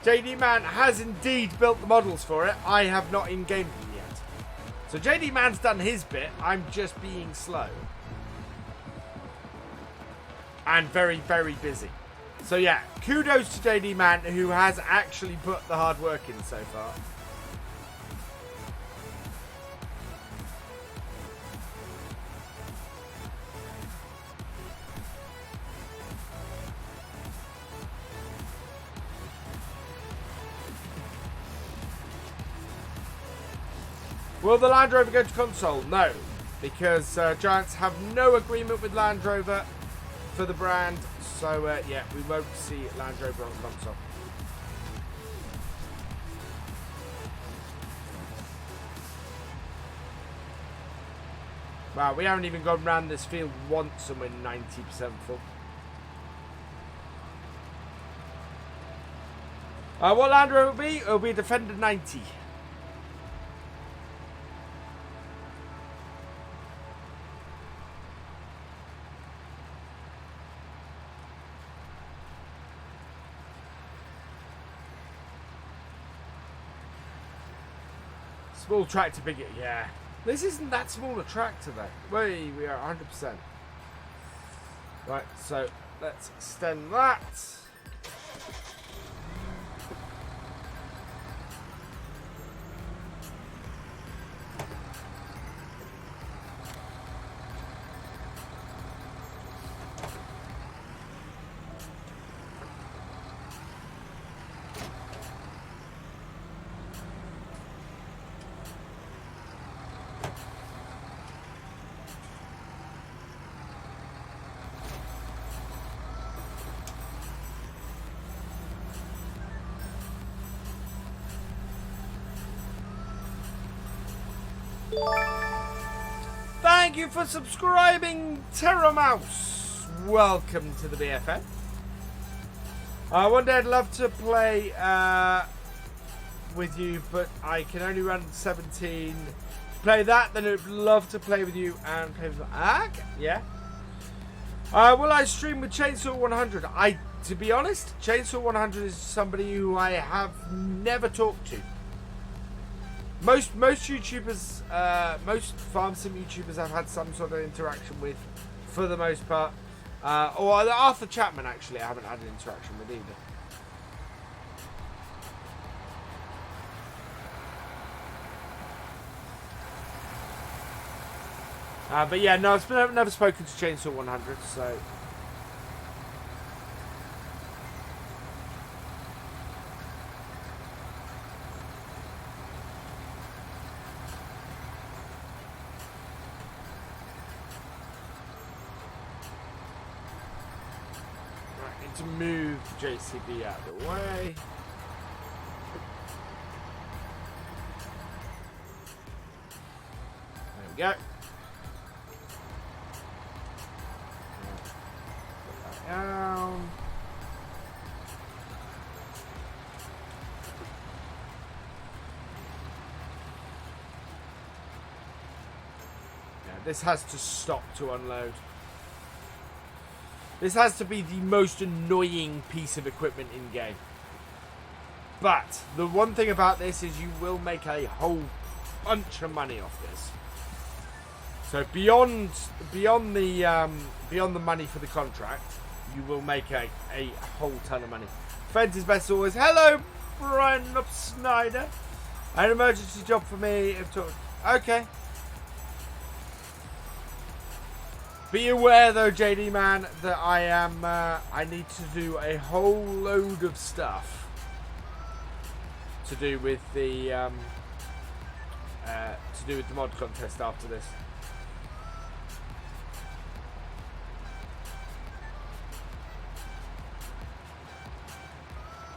JD Man has indeed built the models for it. I have not in-gamed them yet. So JD Man's done his bit. I'm just being slow. And very, very busy. So yeah, kudos to JD Man, who has actually put the hard work in so far. Will the Land Rover go to console? No, because Giants have no agreement with Land Rover for the brand, so yeah, we won't see Land Rover on console. Wow, we haven't even gone round this field once and we're 90% full. What Land Rover will be? It'll be a Defender 90. Small tractor, big, yeah. This isn't that small a tractor though. We are 100%. Right, so let's extend that. thank you for subscribing, Terra Mouse. Welcome to the BFN. One day I'd love to play with you, but I can only run 17. Play that, then I'd love to play with you and play with yeah. Will I stream with Chainsaw 100? To be honest, Chainsaw 100 is somebody who I have never talked to. Most YouTubers, most farm sim YouTubers I've had some sort of interaction with, for the most part. Or Arthur Chapman, actually, I haven't had an interaction with either. But yeah, no, I've never spoken to Chainsaw 100, so... to move the JCB out of the way. There we go. Put that down. Yeah, this has to stop to unload. This has to be the most annoying piece of equipment in game. But the one thing about this is you will make a whole bunch of money off this. So beyond the money for the contract, you will make a whole ton of money. Feds is best always. Hello, Brian Snyder. An emergency job for me. Okay. Be aware, though, JD man, that I need to do a whole load of stuff to do with the mod contest after this.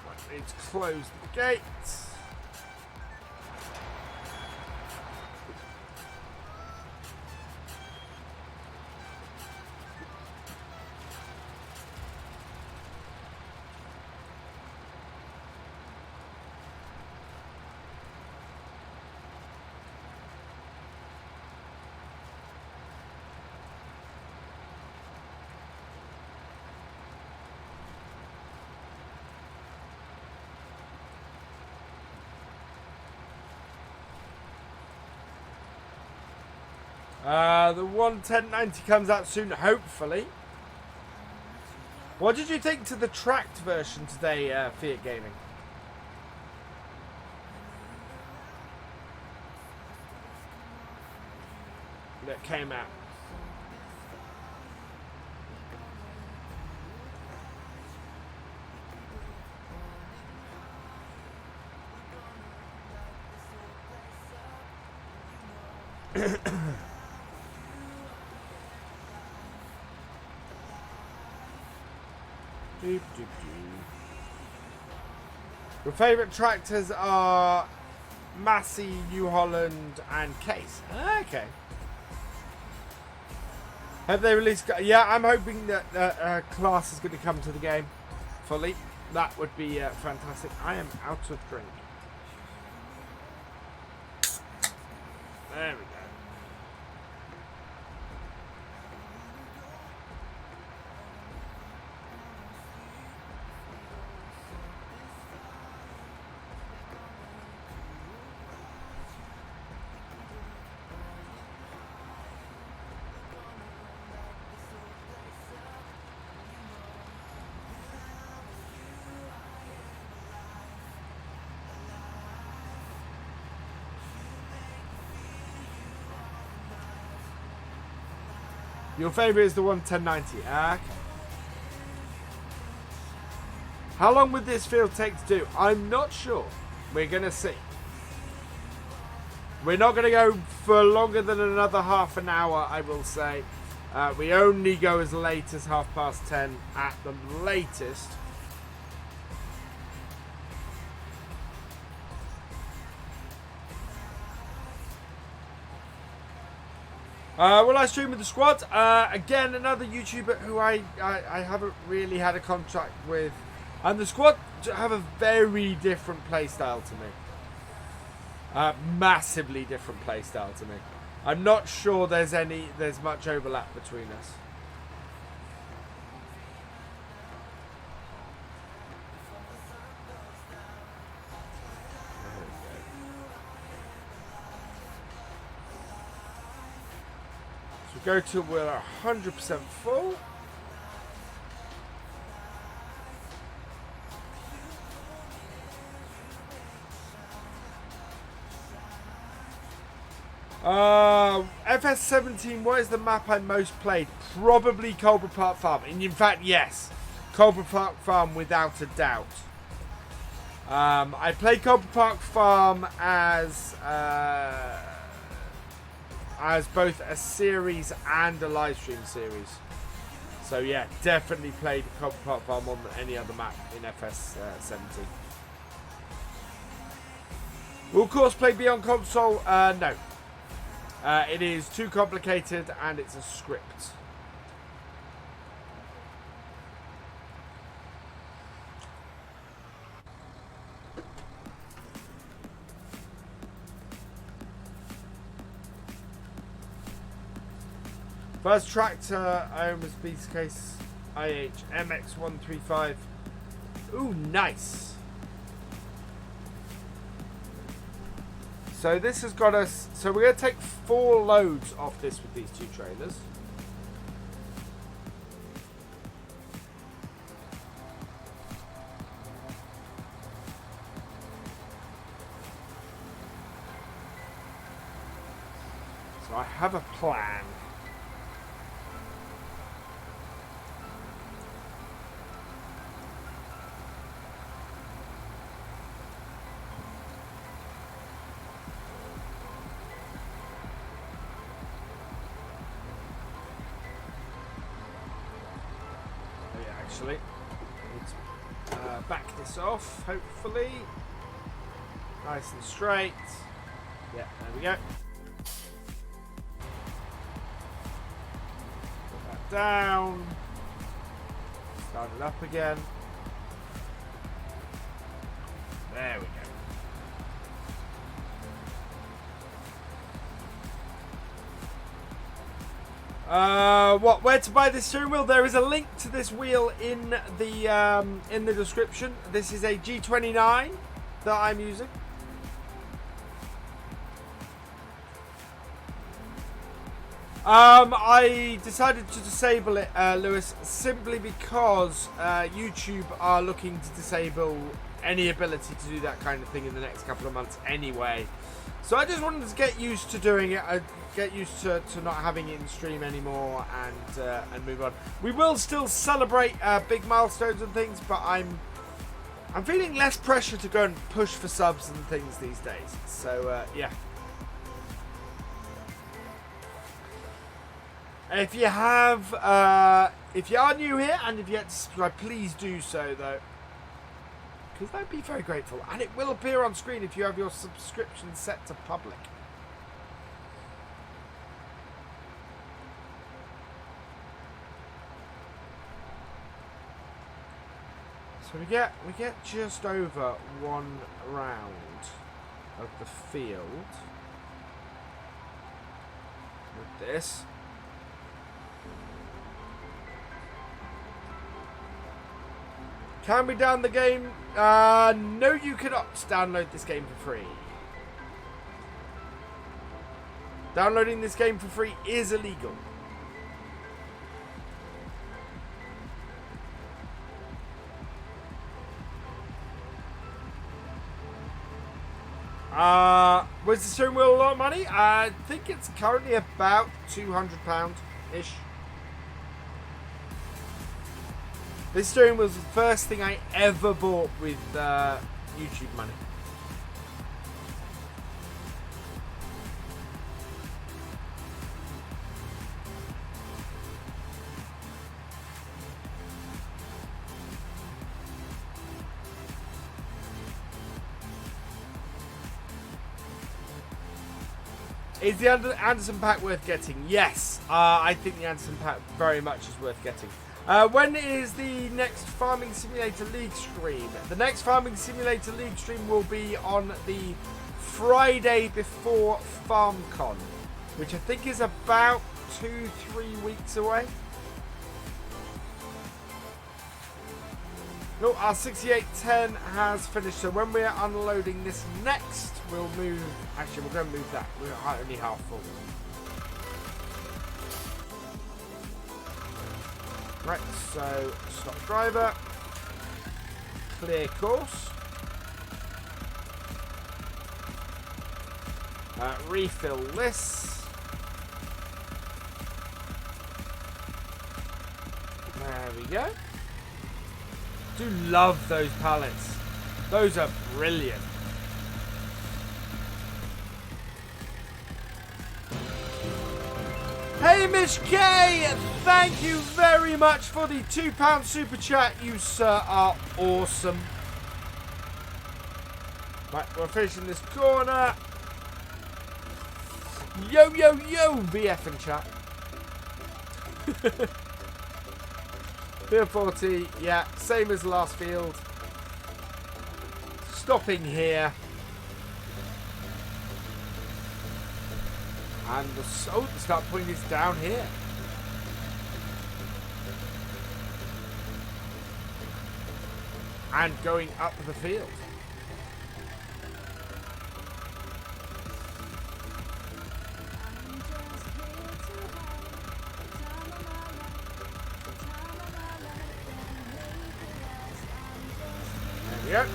Right, need to close the gates. The 11090 comes out soon, hopefully. What did you think to the tracked version today, Fiat Gaming? That came out. Your favourite tractors are Massey, New Holland, and Case. Okay. Have they released? Yeah, I'm hoping that Class is going to come to the game fully. That would be fantastic. I am out of drink. There we go. Your favourite is the 11090. Okay. How long would this field take to do? I'm not sure. We're going to see. We're not going to go for longer than another half an hour, I will say. We only go as late as 10:30 at the latest. Will I stream with the squad? Again, another YouTuber who I haven't really had a contract with. And the squad have a very different playstyle to me. Massively different playstyle to me. I'm not sure there's much overlap between us. Go till we're 100% full. FS17, what is the map I most played? Probably Cobra Park Farm. And in fact, yes. Cobra Park Farm without a doubt. I played Cobra Park Farm as both a series and a live stream series. So yeah, definitely played Cobra Park Farm more than any other map in FS17. Will of course play Beyond Console? No. It is too complicated and it's a script. First tractor I own was Beast Case IH MX135. Ooh, nice. So this has got us. So we're going to take 4 loads off this with these 2 trailers. So I have a plan. Actually, let's back this off, hopefully. Nice and straight. Yeah, there we go. Put that down. Start it up again. There we go. Where to buy this steering wheel? There is a link to this wheel in the description. This is a G29 that I'm using. I decided to disable it, Lewis, simply because YouTube are looking to disable any ability to do that kind of thing in the next couple of months anyway. So I just wanted to get used to doing it, get used to not having it in stream anymore, and move on. We will still celebrate big milestones and things, but I'm feeling less pressure to go and push for subs and things these days. So yeah. If you have, if you are new here and if you yet to subscribe, please do so though, because I'd be very grateful. And it will appear on screen if you have your subscription set to public. So we get just over 1 round of the field with this. Can we download the game? No, you cannot download this game for free. Downloading this game for free is illegal. Was the steering wheel a lot of money? I think it's currently about £200-ish. This steering was the first thing I ever bought with YouTube money. Is the Andersen pack worth getting? Yes, I think the Andersen pack very much is worth getting. When is the next Farming Simulator League stream? The next Farming Simulator League stream will be on the Friday before FarmCon, which I think is about 2-3 weeks away. No, our 6810 has finished, so when we're unloading this next, we'll move. Actually, we're going to move that. We're only half full. Right, so stop driver, clear course, refill this. There we go. Do love those pallets. Those are brilliant. Hamish K, thank you very much for the £2 super chat. You, sir, are awesome. Right, we're finishing this corner. Yo, yo, yo, VF in chat. Field 40, yeah, same as last field. Stopping here. And start putting this down here. And going up the field. There we go.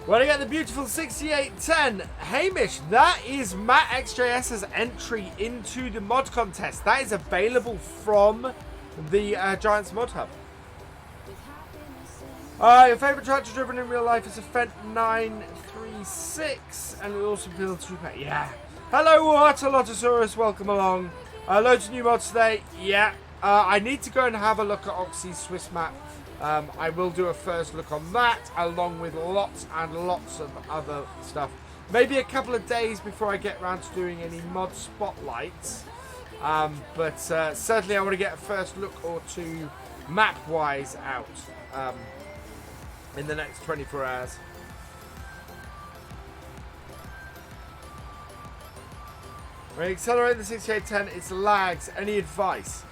Well, I get the beautiful 6810. Hamish, that is Matt XJS's entry into the mod contest. That is available from the Giants mod hub. Your favourite tractor driven in real life is a Fendt 936, and it also builds through. Yeah. Hello, Waterlotosaurus. Welcome along. Loads of new mods today. Yeah. I need to go and have a look at Oxy's Swiss map. I will do a first look on that, along with lots and lots of other stuff. Maybe a couple of days before I get around to doing any mod spotlights. But certainly I want to get a first look or two map-wise out in the next 24 hours. When accelerating the 6810, it's lags. Any advice?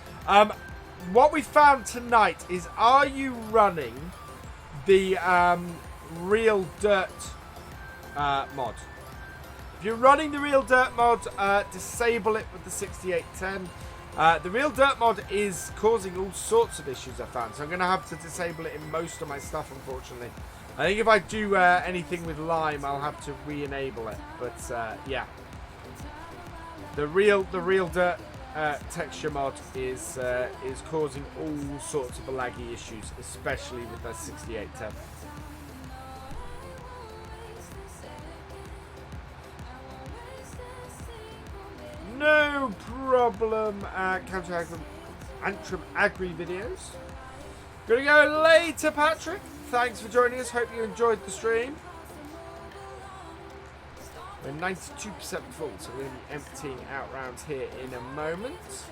What we found tonight is, are you running the Real Dirt mod? If you're running the Real Dirt mod, disable it with the 6810. The Real Dirt mod is causing all sorts of issues, I found, so I'm going to have to disable it in most of my stuff, unfortunately. I think if I do anything with Lime, I'll have to re-enable it, but yeah. The Real Dirt texture mod is causing all sorts of laggy issues, especially with the 6810. No problem. Counter Antrim Agri videos. Gonna go later, Patrick. Thanks for joining us. Hope you enjoyed the stream. We're 92% full, so we're going to be emptying out rounds here in a moment.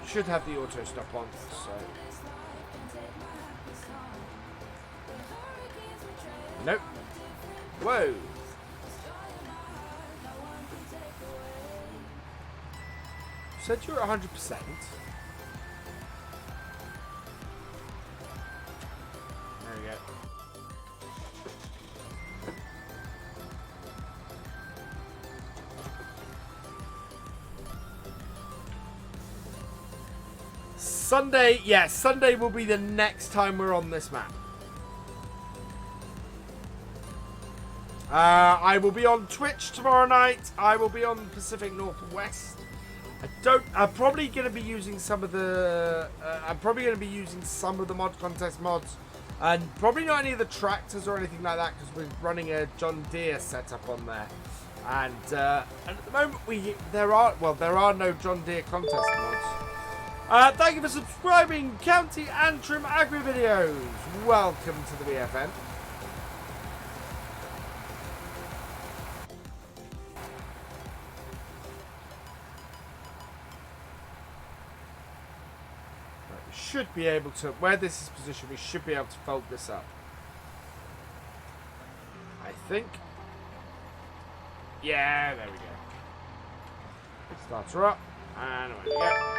Should have the auto stop on, so. Nope. Whoa. Said you're 100%. Sunday, yes, Sunday will be the next time we're on this map. I will be on Twitch tomorrow night. I will be on Pacific Northwest. I'm probably going to be using some of the. I'm probably going to be using some of the mod contest mods, and probably not any of the tractors or anything like that, because we're running a John Deere setup on there. And at the moment there are no John Deere contest mods. Thank you for subscribing, County Antrim Agri Videos. Welcome to the BFN. Should be able to, where this is positioned, we should be able to fold this up. I think. Yeah, there we go. Start her up, and away we go.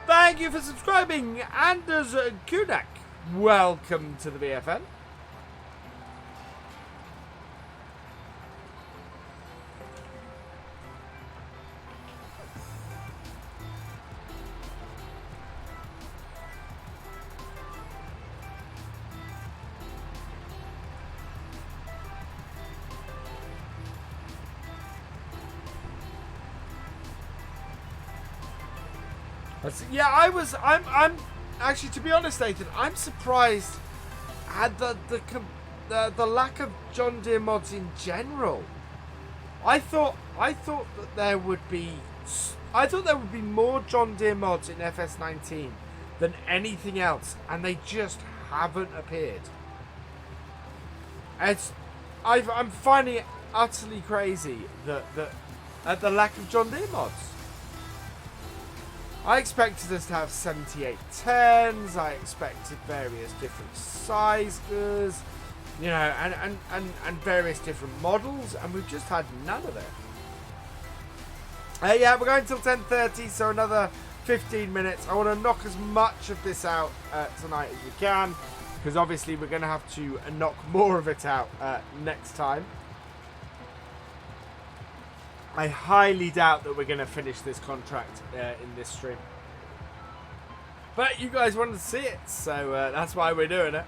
Thank you for subscribing, Anders Kudak. Welcome to the BFN. Yeah, I'm actually, to be honest, Nathan, I'm surprised at the lack of John Deere mods in general. I thought that there would be more John Deere mods in FS19 than anything else, and they just haven't appeared. I'm finding it utterly crazy that at the lack of John Deere mods. I expected us to have 7810s, I expected various different sizes, you know, and various different models, and we've just had none of it. Yeah, we're going till 10:30, so another 15 minutes. I want to knock as much of this out tonight as we can, because obviously we're going to have to knock more of it out next time. I highly doubt that we're going to finish this contract in this stream. But you guys wanted to see it, so that's why we're doing it.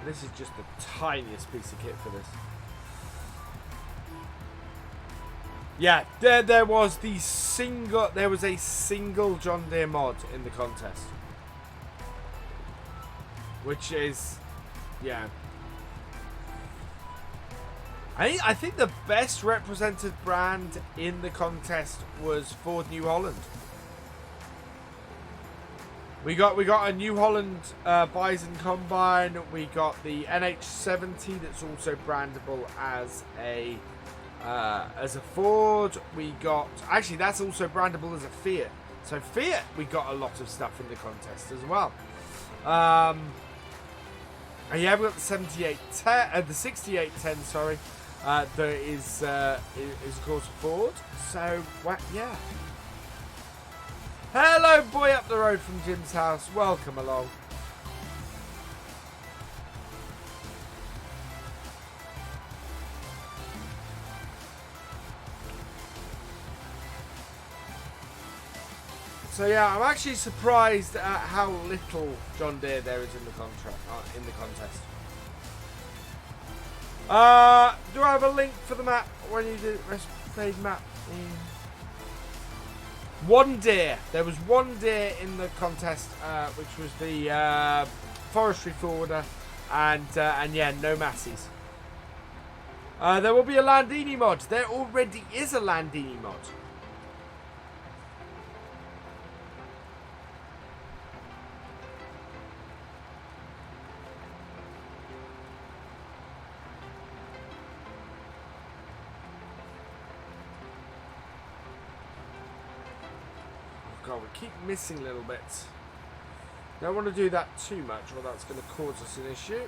This is just the tiniest piece of kit for this. Yeah, there was a single John Deere mod in the contest. Which is, yeah. I think the best represented brand in the contest was Ford New Holland. We got a New Holland Bison combine. We got the NH70 that's also brandable as a Ford. We got, actually that's also brandable as a Fiat. So Fiat, we got a lot of stuff in the contest as well. And yeah, we got the 7810, the 6810, sorry. That is of course Ford. So yeah. Hello, boy up the road from Jim's house. Welcome along. So yeah, I'm actually surprised at how little John Deere there is in the contest. Do I have a link for the map when you do rest page map? One Deere. There was one Deere in the contest, which was the forestry forwarder, and yeah, no Massies. There will be a Landini mod. There already is a Landini mod. God, we keep missing little bits. Don't want to do that too much, or that's going to cause us an issue.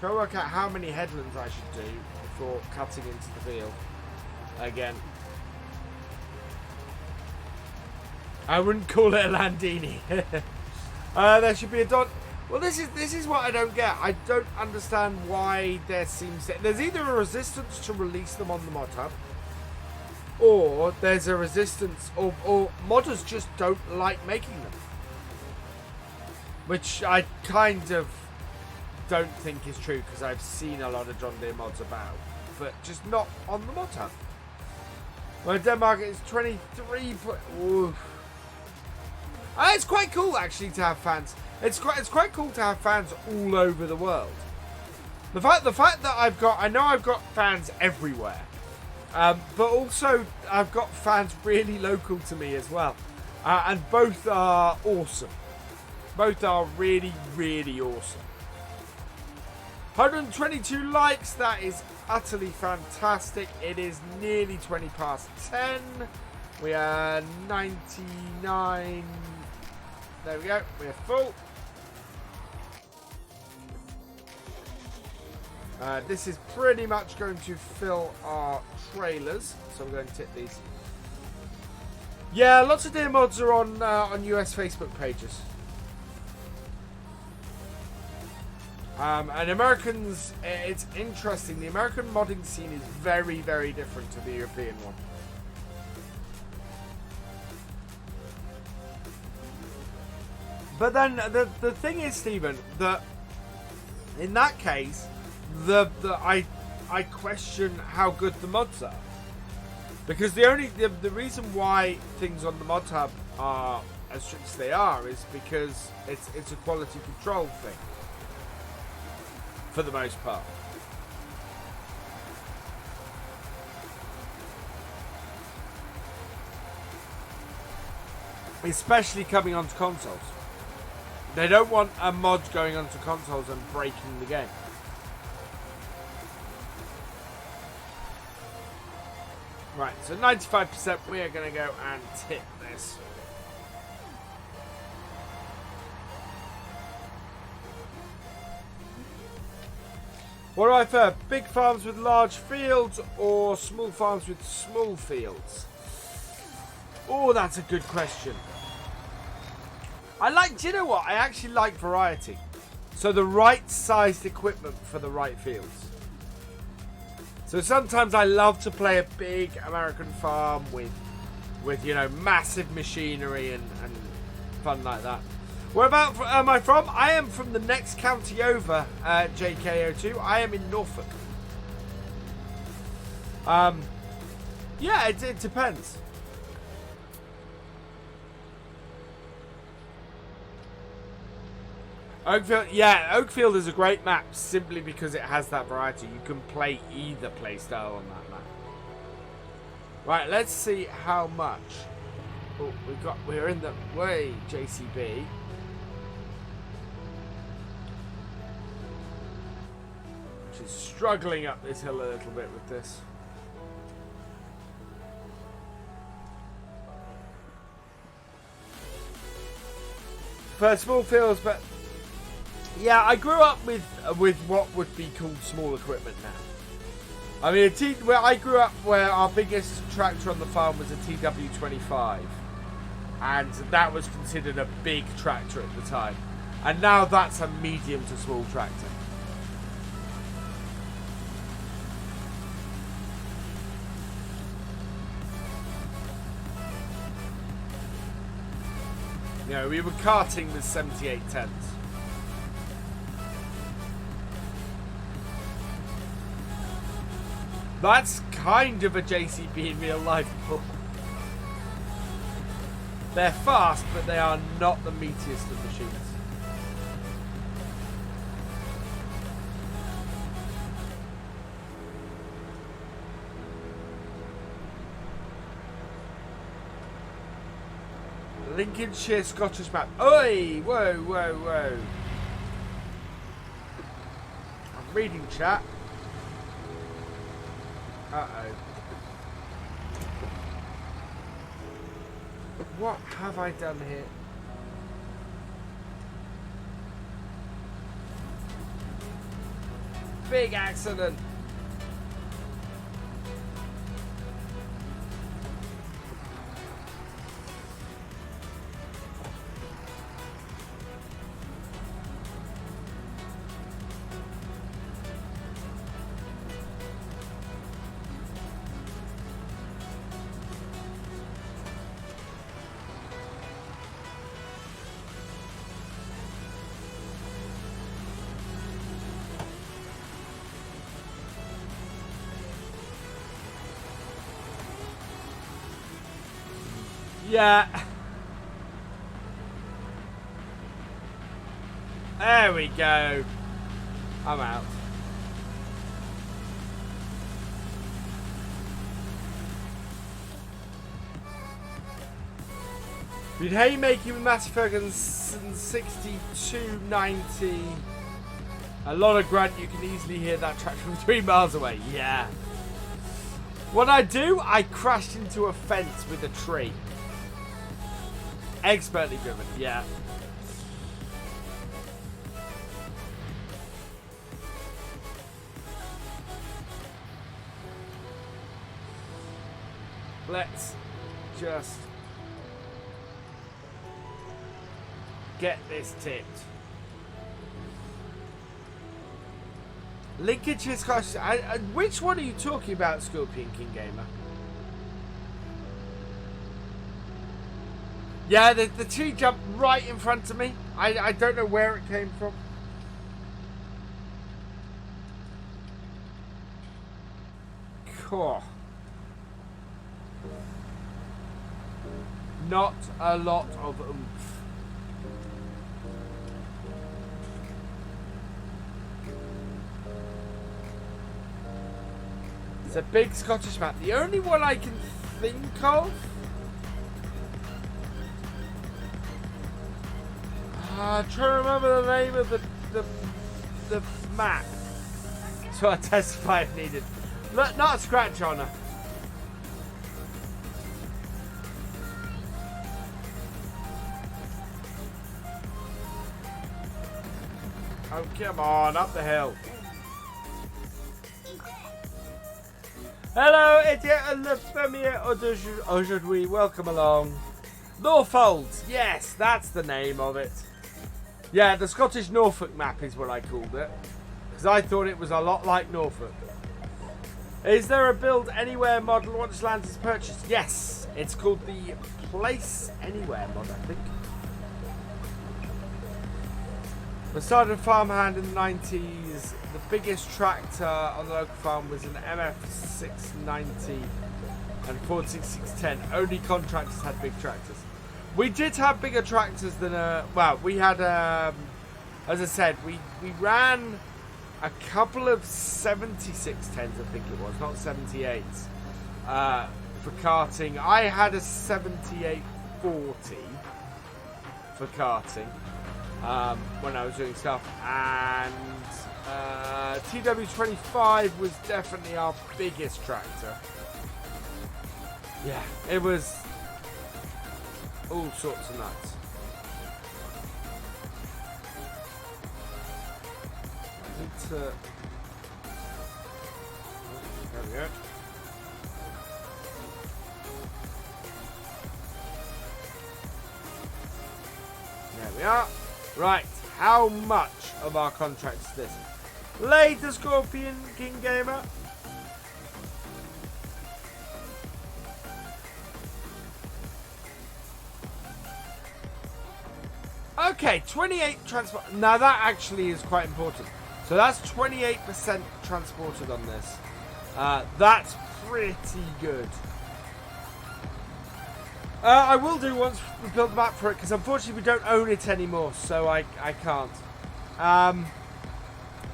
Try to work out how many headlands I should do before cutting into the field again. I wouldn't call it a Landini. There should be a dot. Well, this is what I don't get. I don't understand why there seems to... There's either a resistance to release them on the mod hub, or there's a resistance, or modders just don't like making them. Which I kind of don't think is true, because I've seen a lot of John Deere mods about, but just not on the mod hub. My Denmark is 23. Oof. It's quite cool actually to have fans. It's quite cool to have fans all over the world. The fact that I've got fans everywhere, but also I've got fans really local to me as well, and both are awesome. Both are really, really awesome. 122 likes. That is utterly fantastic. It is nearly 20 past 10. We are 99. There we go. We're full. This is pretty much going to fill our trailers, so we're going to tip these. Yeah, lots of deer mods are on US Facebook pages. And Americans, it's interesting. The American modding scene is very, very different to the European one. But then the thing is, Stephen, that in that case, I question how good the mods are, because the reason why things on the mod hub are as strict as they are is because it's a quality control thing for the most part. Especially coming onto consoles. They don't want a mod going onto consoles and breaking the game. Right, so 95%, we are going to go and tip this. What do I prefer? Big farms with large fields or small farms with small fields? Oh, that's a good question. Do you know what? I actually like variety. So the right sized equipment for the right fields. So sometimes I love to play a big American farm with you know, massive machinery and fun like that. Whereabouts am I from? I am from the next county over, JKO2. I am in Norfolk. Yeah, it depends. Oakfield, yeah, Oakfield is a great map simply because it has that variety. You can play either play style on that map. Right, let's see how much. Oh, we're in the way, JCB. Which is struggling up this hill a little bit with this. First small fields, but yeah, I grew up with what would be called small equipment now. I mean, I grew up where our biggest tractor on the farm was a TW25, and that was considered a big tractor at the time. And now that's a medium to small tractor. You know, we were karting with 7810s. That's kind of a JCB in real life. They're fast, but they are not the meatiest of machines. Lincolnshire Scottish map. Oi! Whoa, whoa, whoa. I'm reading chat. Uh-oh. What have I done here? Big accident. Yeah. There we go. I'm out. With haymaking with Matthew Ferguson 6290. A lot of grunt. You can easily hear that track from 3 miles away. Yeah. What I do, I crashed into a fence with a tree. Expertly driven. Yeah. Let's just get this tipped. Linkage is cost. Which one are you talking about, Scorpion King Gamer? Yeah, the tree jumped right in front of me. I don't know where it came from. Cool. Not a lot of oomph. It's a big Scottish map. The only one I can think of. I'm trying to remember the name of the map. So I testify if needed. Look, not a scratch on her. Oh, come on, up the hill. Hello, Etienne Le Premier aujourd'hui. Welcome along. Norfolds, yes, that's the name of it. Yeah, the Scottish Norfolk map is what I called it. Because I thought it was a lot like Norfolk. Is there a build anywhere mod once land is purchased? Yes, it's called the Place Anywhere mod, I think. I started a farmhand in the 90s. The biggest tractor on the local farm was an MF690 and Ford 6610. Only contractors had big tractors. We did have bigger tractors than well, we had as I said, we ran a couple of 7610s, I think it was, not 78s, for karting. I had a 7840 for karting. When I was doing stuff, and TW25 was definitely our biggest tractor. Yeah, it was all sorts of nuts. I need to... There we go. There we are. Right, how much of our contract is this? Later, Scorpion King Gamer. Okay, 28 transport. Now that actually is quite important. So that's 28% transported on this. That's pretty good. I will do once we build the map for it, because unfortunately we don't own it anymore, so I can't.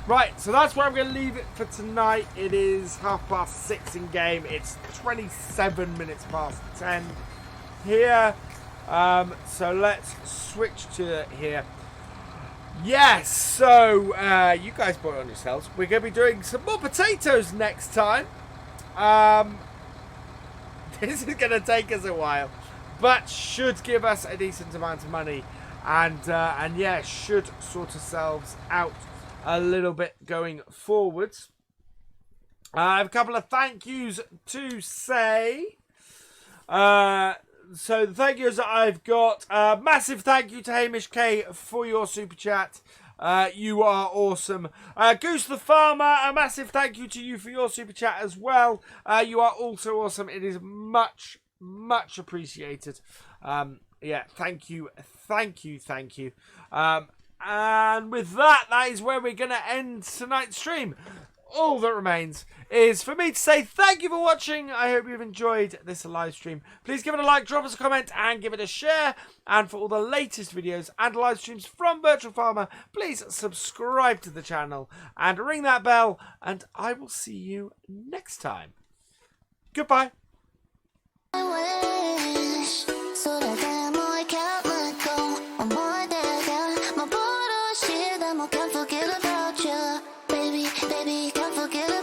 Right, so that's where I'm going to leave it for tonight. It is 6:30 in game. It's 27 minutes past 10 here. So let's switch to here. Yes, so you guys bought it on yourselves. We're going to be doing some more potatoes next time. This is going to take us a while, but should give us a decent amount of money, and yeah, should sort ourselves out a little bit going forwards. I have a couple of thank yous to say. So the thank yous that I've got, massive thank you to Hamish K for your super chat. You are awesome. Goose the Farmer, a massive thank you to you for your super chat as well. You are also awesome. It is much appreciated. Yeah, thank you. And with that, that is where we're going to end tonight's stream. all that remains is for me to say thank you for watching. I hope you've enjoyed this live stream. Please give it a like, drop us a comment, and give it a share. And for all the latest videos and live streams from Virtual Farmer, please subscribe to the channel and ring that bell. And I will see you next time. Goodbye. Can't forget about you, baby, can't forget